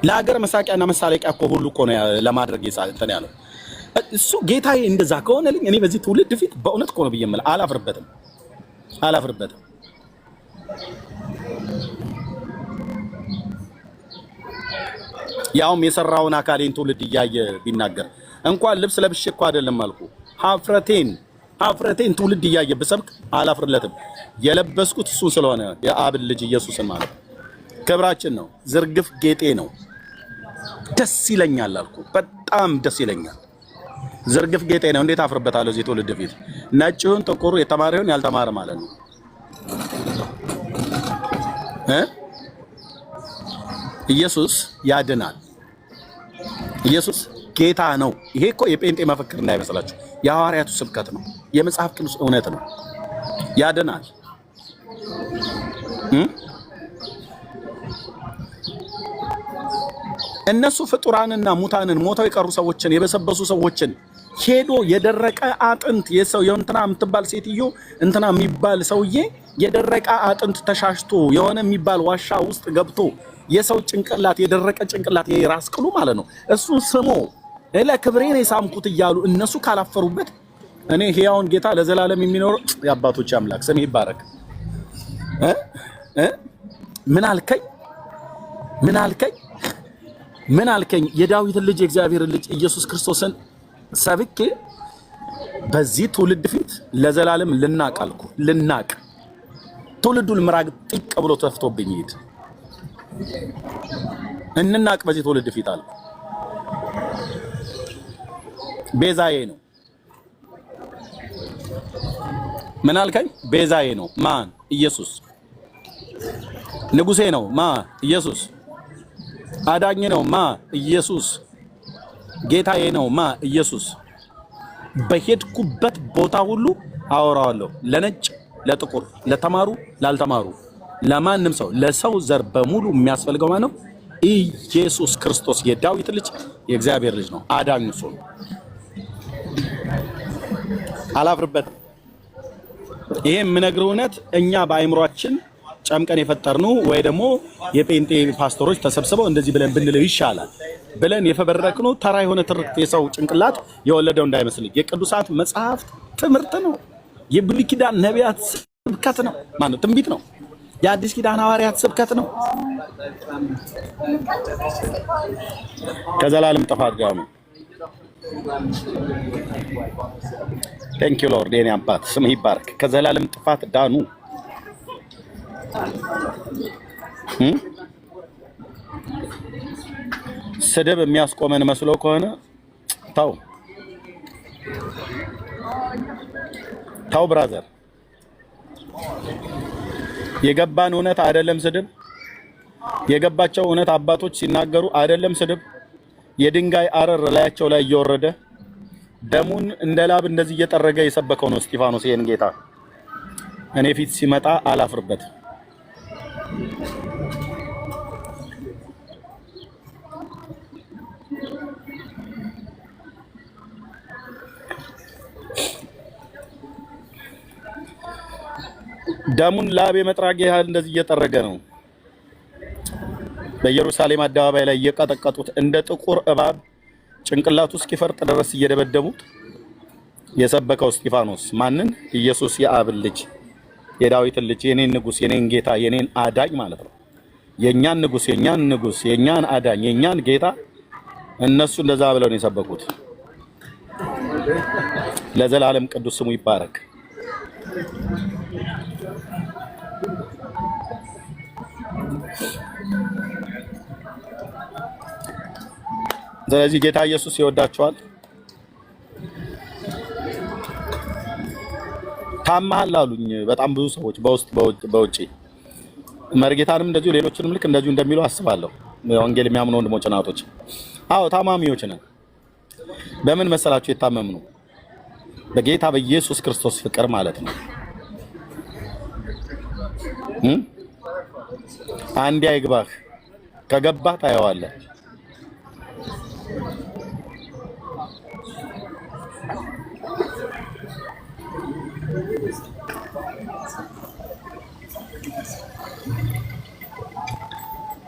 ለሀገር መሳቂያና መሳለቂያ እኮ ሁሉ እኮ ነው ለማድረግ እንትን ያለው እሱ። ጌታዬ እንደዛ ከሆነልኝ እኔ በዚህ ትውልድ ፊት በእውነት እኮ ነው ብዬ የምልህ አላፍርበትም። ያውም የሰራውን አካሌን ትውልድ እያየ ቢናገር እንኳን ልብስ ለብሼ እኮ አይደለም አልኩ። ሀፍረቴን ትውልድ እያየ ብሰብክ አላፍርለትም። የለበስኩት እሱን ስለሆነ የአብን ልጅ ኢየሱስን ማለት ክብራችን ነው፣ ዝርግፍ ጌጤ ነው። ደስ ይለኛል አልኩ፣ በጣም ደስ ይለኛል። ዝርግፍ ጌጤ ነው። እንዴት አፍርበታለሁ? እዚህ ትውልድ ፊት ነጭ ይሁን ጥቁር፣ የተማረ ይሁን ያልተማረ ማለት ነው። ኢየሱስ ያድናል። ኢየሱስ ጌታ ነው። ይሄ እኮ የጴንጤ መፈክር እንዳይመስላችሁ፣ የሐዋርያቱ ስብከት ነው፣ የመጽሐፍ ቅዱስ እውነት ነው። ያድናል። እነሱ ፍጡራንና ሙታንን ሞተው የቀሩ ሰዎችን የበሰበሱ ሰዎችን ሄዶ የደረቀ አጥንት የሰው የእንትና የምትባል ሴትዮ እንትና የሚባል ሰውዬ የደረቀ አጥንት ተሻሽቶ የሆነ የሚባል ዋሻ ውስጥ ገብቶ የሰው ጭንቅላት የደረቀ ጭንቅላት የራስ ቅሉ ማለት ነው እሱን ስሞ ለክብሬን የሳምኩት እያሉ እነሱ ካላፈሩበት እኔ ሕያውን ጌታ ለዘላለም የሚኖር የአባቶች አምላክ ስም ይባረክ። ምን አልከኝ? የዳዊትን ልጅ የእግዚአብሔርን ልጅ ኢየሱስ ክርስቶስን ሰብኬ በዚህ ትውልድ ፊት ለዘላለም ልናቅ አልኩ። ልናቅ ትውልዱን ምራቅ ጥቅ ብሎ ተፍቶብኝ ይሄድ እንናቅ በዚህ ትውልድ ፊት አልኩ። ቤዛዬ ነው። ምን አልከኝ? ቤዛዬ ነው። ማን? ኢየሱስ። ንጉሴ ነው። ማን? ኢየሱስ። አዳኝ ነው። ማን? ኢየሱስ። ጌታዬ ነው። ማን? ኢየሱስ። በሄድኩበት ቦታ ሁሉ አወራዋለሁ። ለነጭ፣ ለጥቁር፣ ለተማሩ፣ ላልተማሩ፣ ለማንም ሰው ለሰው ዘር በሙሉ የሚያስፈልገው ማለት ነው ኢየሱስ ክርስቶስ የዳዊት ልጅ የእግዚአብሔር ልጅ ነው። አዳኙ እሱ ነው። አላፍርበትም። ይሄ የምነግርህ እውነት እኛ በአይምሯችን ጨምቀን የፈጠርነው ወይ ደግሞ የጴንጤ ፓስተሮች ተሰብስበው እንደዚህ ብለን ብንለው ይሻላል ብለን የፈበረክነው ተራ የሆነ ትርክት የሰው ጭንቅላት የወለደው እንዳይመስልኝ። የቅዱሳት መጽሐፍት ትምህርት ነው። የብሉይ ኪዳን ነቢያት ስብከት ነው። ማነው? ትንቢት ነው። የአዲስ ኪዳን ሐዋርያት ስብከት ነው። ከዘላለም ጥፋት ጋር ነው። ቴንክ ዩ ሎርድ። የኔ አባት ስምህ ይባረክ። ከዘላለም ጥፋት ዳኑ። ስድብ የሚያስቆመን መስሎ ከሆነ ተው ብራዘር። የገባን እውነት አይደለም ስድብ። የገባቸው እውነት አባቶች ሲናገሩ አይደለም ስድብ። የድንጋይ አረር ላያቸው ላይ እየወረደ ደሙን እንደ ላብ እንደዚህ እየጠረገ የሰበከው ነው እስጢፋኖስ። ይሄን ጌታ እኔ ፊት ሲመጣ አላፍርበት። ደሙን ላብ የመጥራግ ያህል እንደዚህ እየጠረገ ነው። በኢየሩሳሌም አደባባይ ላይ እየቀጠቀጡት እንደ ጥቁር እባብ ጭንቅላቱ እስኪፈርጥ ድረስ እየደበደቡት የሰበከው እስጢፋኖስ ማንን? ኢየሱስ የአብ ልጅ የዳዊትን ልጅ የኔን ንጉስ የኔን ጌታ የኔን አዳኝ ማለት ነው። የኛን ንጉስ የኛን አዳኝ የኛን ጌታ እነሱ እንደዛ ብለው ነው የሰበኩት። ለዘላለም ቅዱስ ስሙ ይባረክ። ስለዚህ ጌታ ኢየሱስ ይወዳቸዋል። ታማሃል አሉኝ በጣም ብዙ ሰዎች በውስጥ በውጪ መርጌታንም እንደዚሁ ሌሎችንም ልክ እንደዚሁ እንደሚሉ አስባለሁ። ወንጌል የሚያምኑ ወንድሞች እናቶች፣ አዎ ታማሚዎች ነን። በምን መሰላችሁ የታመም ነው? በጌታ በኢየሱስ ክርስቶስ ፍቅር ማለት ነው። አንዴ አይግባህ፣ ከገባህ ታየዋለህ።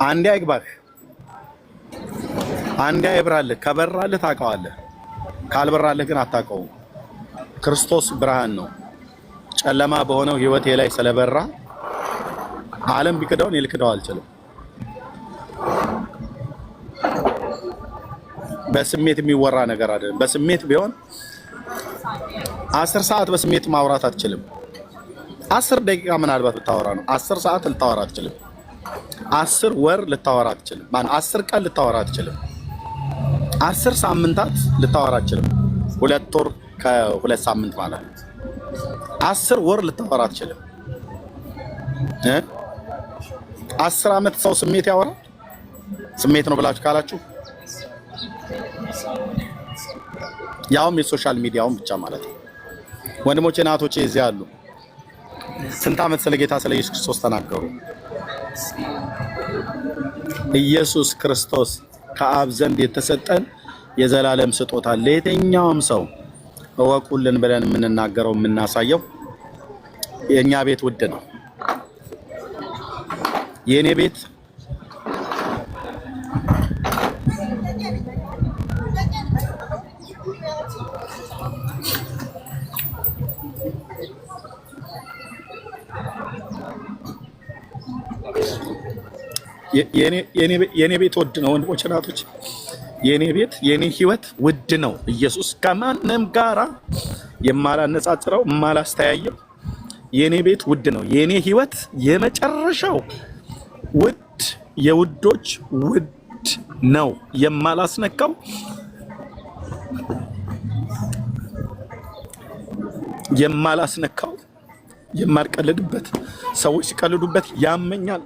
አንዴ አይግባህ፣ አንዴ አይብራልህ። ከበራልህ ታውቀዋለህ፣ ካልበራልህ ግን አታውቀውም። ክርስቶስ ብርሃን ነው። ጨለማ በሆነው ህይወቴ ላይ ስለበራ ዓለም ቢክደውን ልክደው አልችልም። በስሜት የሚወራ ነገር አይደለም። በስሜት ቢሆን 10 ሰዓት በስሜት ማውራት አትችልም። 10 ደቂቃ ምናልባት ብታወራ ነው። 10 ሰዓት ልታወራ አትችልም። 10 ወር ልታወራ አትችልም። 10 ቀን ልታወራ አትችልም። 10 ሳምንታት ልታወራ አትችልም። 2 ወር ከ2 ሳምንት ማለት ነው። 10 ወር ልታወራ አትችልም። 10 ዓመት ሰው ስሜት ያወራል። ስሜት ነው ብላችሁ ካላችሁ ያውም የሶሻል ሚዲያውን ብቻ ማለት ነው። ወንድሞቼ እናቶቼ እዚህ አሉ። ስንት ዓመት ስለ ጌታ ስለ ኢየሱስ ክርስቶስ ተናገሩ። ኢየሱስ ክርስቶስ ከአብ ዘንድ የተሰጠን የዘላለም ስጦታ ለየትኛውም ሰው እወቁልን ብለን የምንናገረው የምናሳየው የኛ ቤት ውድ ነው። የኔ ቤት የኔ ቤት ውድ ነው። ወንድሞች እናቶች፣ የኔ ቤት የኔ ህይወት ውድ ነው። ኢየሱስ ከማንም ጋራ የማላነጻጽረው የማላስተያየው የኔ ቤት ውድ ነው። የኔ ህይወት የመጨረሻው ውድ የውዶች ውድ ነው። የማላስነካው የማልቀልድበት፣ ሰዎች ሲቀልዱበት ያመኛል።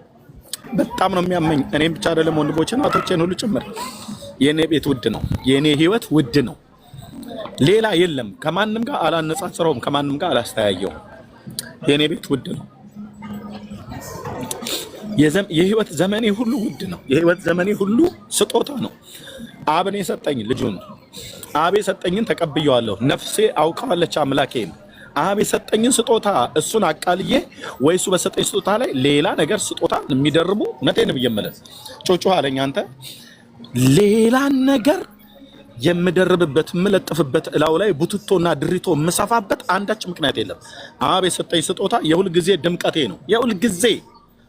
በጣም ነው የሚያመኝ። እኔም ብቻ አይደለም ወንድሞቼ እናቶቼን ሁሉ ጭምር። የኔ ቤት ውድ ነው። የኔ ህይወት ውድ ነው። ሌላ የለም። ከማንም ጋር አላነጻጽረውም። ከማንም ጋር አላስተያየውም። የኔ ቤት ውድ ነው። የህይወት ዘመኔ ሁሉ ውድ ነው። የህይወት ዘመኔ ሁሉ ስጦታ ነው። አብን የሰጠኝ ልጁን አብ የሰጠኝን ተቀብየዋለሁ። ነፍሴ አውቀዋለች አምላኬን። አብ የሰጠኝን ስጦታ እሱን አቃልዬ ወይ እሱ በሰጠኝ ስጦታ ላይ ሌላ ነገር ስጦታ የሚደርቡ እውነቴን ብዬ የምልህ ጮጮ አለኝ። አንተ ሌላ ነገር የምደርብበት የምለጥፍበት እላው ላይ ቡትቶና ድሪቶ የምሰፋበት አንዳች ምክንያት የለም። አብ የሰጠኝ ስጦታ የሁል ጊዜ ድምቀቴ ነው። የሁል ጊዜ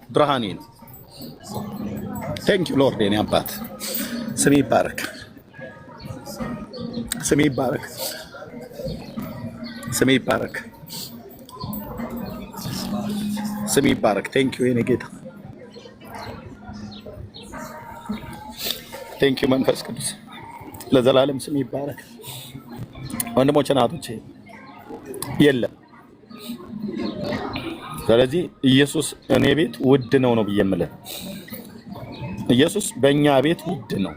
ብርሃኔ ነው። ቴንክ ዩ ሎርድ። የኔ አባት ስሜ ይባረክ፣ ስሜ ይባረክ፣ ስሜ ይባረክ፣ ስሜ ይባረክ። ቴንክ ዩ የኔ ጌታ፣ ቴንክ ዩ መንፈስ ቅዱስ፣ ለዘላለም ስሜ ይባረክ። ወንድሞቼ እናቶቼ የለም። ስለዚህ ኢየሱስ እኔ ቤት ውድ ነው ብዬ የምልህ ኢየሱስ በእኛ ቤት ውድ ነው።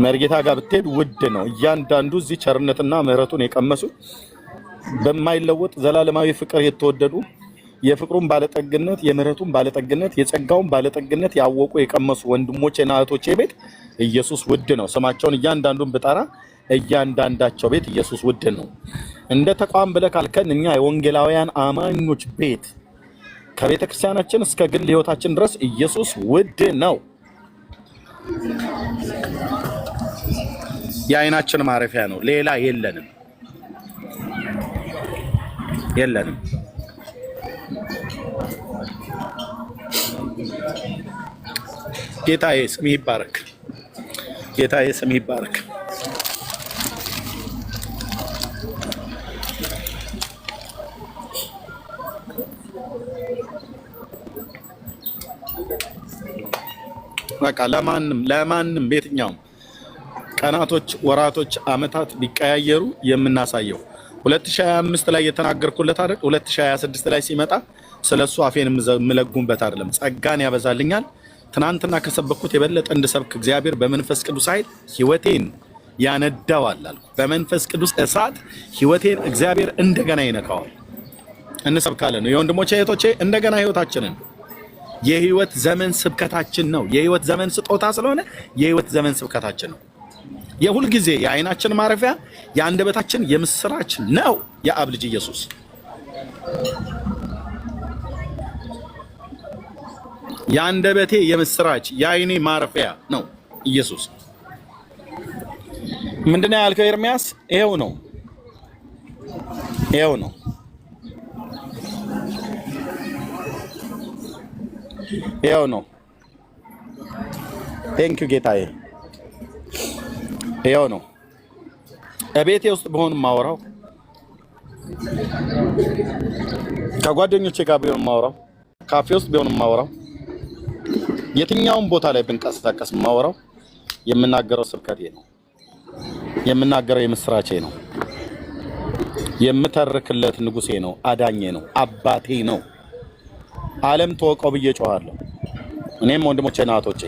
መርጌታ ጋር ብትሄድ ውድ ነው። እያንዳንዱ እዚህ ቸርነትና ምሕረቱን የቀመሱ በማይለወጥ ዘላለማዊ ፍቅር የተወደዱ የፍቅሩን ባለጠግነት፣ የምህረቱን ባለጠግነት፣ የጸጋውን ባለጠግነት ያወቁ የቀመሱ ወንድሞቼና እህቶቼ ቤት ኢየሱስ ውድ ነው። ስማቸውን እያንዳንዱን ብጠራ እያንዳንዳቸው ቤት ኢየሱስ ውድ ነው። እንደ ተቋም ብለህ ካልከን እኛ የወንጌላውያን አማኞች ቤት ከቤተ ክርስቲያናችን እስከ ግል ህይወታችን ድረስ ኢየሱስ ውድ ነው። የዓይናችን ማረፊያ ነው። ሌላ የለንም የለንም። ጌታዬ ስምህ ይባረክ። ጌታዬ ስምህ ይባረክ። በቃ ለማንም በየትኛውም ቀናቶች፣ ወራቶች፣ አመታት ቢቀያየሩ የምናሳየው 2025 ላይ የተናገርኩለት አይደል? 2026 ላይ ሲመጣ ስለሱ አፌን የምለጉምበት አይደለም። ጸጋን ያበዛልኛል። ትናንትና ከሰበኩት የበለጠ እንድሰብክ እግዚአብሔር በመንፈስ ቅዱስ ኃይል ህይወቴን ያነዳዋል አልኩ። በመንፈስ ቅዱስ እሳት ህይወቴን እግዚአብሔር እንደገና ይነካዋል። እንሰብካለን ነው የወንድሞቼ እህቶቼ፣ እንደገና ህይወታችንን የህይወት ዘመን ስብከታችን ነው። የህይወት ዘመን ስጦታ ስለሆነ የህይወት ዘመን ስብከታችን ነው። የሁል ጊዜ የዓይናችን ማረፊያ የአንደበታችን የምስራች ነው የአብ ልጅ ኢየሱስ። የአንደበቴ የምስራች የዓይኔ ማረፊያ ነው ኢየሱስ። ምንድነው ያልከው ኤርሚያስ? ይሄው ነው ይሄው ነው። ይሄው ነው። ቴንክ ዩ ጌታዬ። ይሄው ነው። እቤቴ ውስጥ በሆን ማወራው፣ ከጓደኞቼ ጋር ቢሆን ማወራው፣ ካፌ ውስጥ ቢሆን ማወራው፣ የትኛውም ቦታ ላይ ብንቀሳቀስ ማወራው የምናገረው ስብከቴ ነው። የምናገረው የምስራቼ ነው። የምተርክለት ንጉሴ ነው፣ አዳኜ ነው፣ አባቴ ነው። ዓለም ተወቀው ብዬ ጮሃለሁ። እኔም ወንድሞቼና እህቶቼ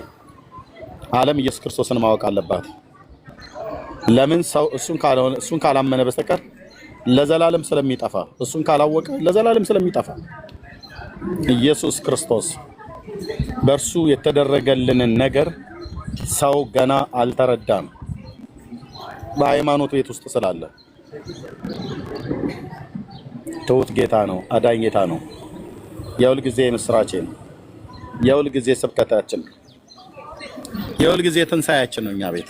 ዓለም ኢየሱስ ክርስቶስን ማወቅ አለባት። ለምን? ሰው እሱን ካላመነ በስተቀር ለዘላለም ስለሚጠፋ፣ እሱን ካላወቀ ለዘላለም ስለሚጠፋ። ኢየሱስ ክርስቶስ በእርሱ የተደረገልንን ነገር ሰው ገና አልተረዳም፣ በሃይማኖት ቤት ውስጥ ስላለ። ትሁት ጌታ ነው፣ አዳኝ ጌታ ነው። የሁል ጊዜ ምስራቼ ነው። የሁል ጊዜ ስብከታችን፣ የሁል ጊዜ ትንሳኤያችን ነው እኛ ቤት።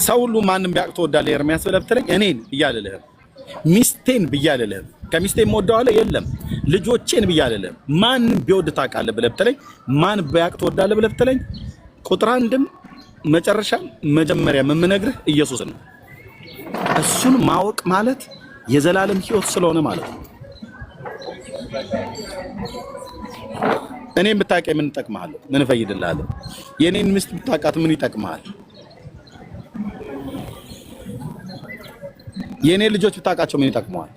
ሰው ሁሉ ማንም ቢያውቅ ትወዳለህ ኤርሚያስ ብለህ ብትለኝ እኔን ብያለልህም፣ ሚስቴን ብያለልህም፣ ከሚስቴን የምወደዋለህ የለም፣ ልጆቼን ብያለልህም። ማንም ቢወድ ታውቃለህ ብለህ ብትለኝ፣ ማን ቢያውቅ ትወዳለህ ብለህ ብትለኝ፣ ቁጥር አንድም መጨረሻም መጀመሪያም የምነግርህ ኢየሱስን ነው። እሱን ማወቅ ማለት የዘላለም ሕይወት ስለሆነ ማለት ነው። እኔን ብታውቀኝ ምን እጠቅምሃለሁ? ምን እፈይድልሃለሁ? የኔን ሚስት ብታውቃት ምን ይጠቅምሃል? የኔን ልጆች ብታውቃቸው ምን ይጠቅመዋል?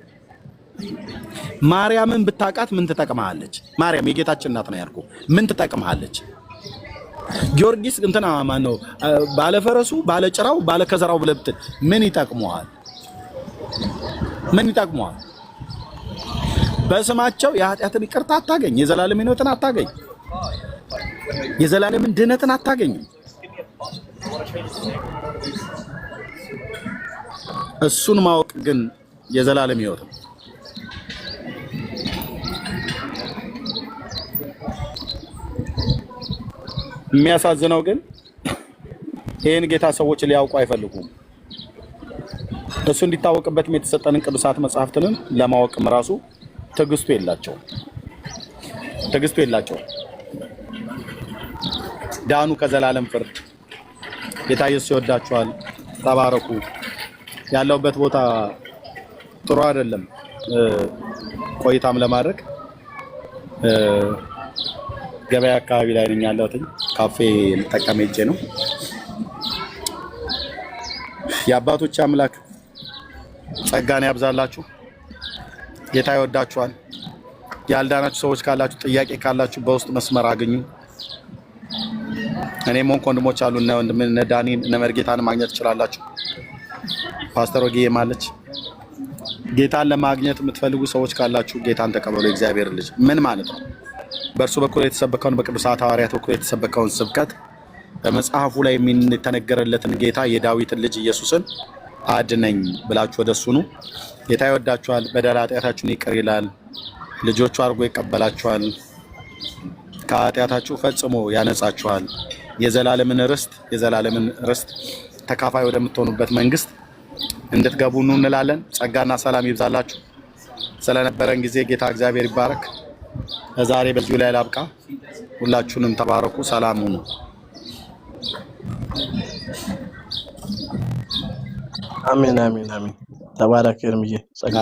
ማርያምን ብታውቃት ምን ትጠቅምሃለች? ማርያም የጌታችን እናት ነው ያልኩህ፣ ምን ትጠቅምሃለች? ጊዮርጊስ እንትና ማን ነው ባለፈረሱ ባለጭራው ባለከዘራው ብለህ ብትል ምን ይጠቅመዋል? ምን ይጠቅመዋል? በስማቸው የኃጢአትን ይቅርታ አታገኝ፣ የዘላለም ሕይወትን አታገኝ፣ የዘላለምን ድህነትን አታገኝ። እሱን ማወቅ ግን የዘላለም ሕይወት ነው። የሚያሳዝነው ግን ይህን ጌታ ሰዎች ሊያውቁ አይፈልጉም። እሱ እንዲታወቅበትም የተሰጠንን ቅዱሳት መጽሐፍትንም ለማወቅም ራሱ ትዕግስቱ የላቸውም። ዳኑ ከዘላለም ፍርድ። ጌታ ኢየሱስ ይወዳችኋል። ተባረኩ። ያለውበት ቦታ ጥሩ አይደለም ቆይታም ለማድረግ ገበያ አካባቢ ላይ ነኝ ያለሁት። ካፌ ልጠቀም ሄጄ ነው። የአባቶች አምላክ ጸጋን ያብዛላችሁ። ጌታ ይወዳችኋል። ያልዳናችሁ ሰዎች ካላችሁ፣ ጥያቄ ካላችሁ በውስጥ መስመር አግኙ። እኔም ሆንኩ ወንድሞች አሉ እነ ዳኒን እነ መርጌታን ማግኘት ትችላላችሁ። ፓስተር ወጌ ማለች። ጌታን ለማግኘት የምትፈልጉ ሰዎች ካላችሁ ጌታን ተቀበሉ። እግዚአብሔር ልጅ ምን ማለት ነው? በእርሱ በኩል የተሰበከውን በቅዱሳት ሐዋርያት በኩል የተሰበከውን ስብከት በመጽሐፉ ላይ የሚተነገረለትን ጌታ የዳዊትን ልጅ ኢየሱስን አድነኝ ብላችሁ ወደሱ ኑ። ጌታ ይወዳችኋል፣ በደል ኃጢአታችሁን ይቅር ይላል፣ ልጆቹ አድርጎ ይቀበላችኋል፣ ከኃጢአታችሁ ፈጽሞ ያነጻችኋል፣ የዘላለምን ርስት ተካፋይ ወደምትሆኑበት መንግስት እንድትገቡ ኑ እንላለን። ጸጋና ሰላም ይብዛላችሁ። ስለነበረን ጊዜ ጌታ እግዚአብሔር ይባረክ። ለዛሬ በዚሁ ላይ ላብቃ። ሁላችሁንም ተባረኩ። ሰላም ሁኑ። አሜን አሜን አሜን። ተባረክ እርምዬ ጸጋ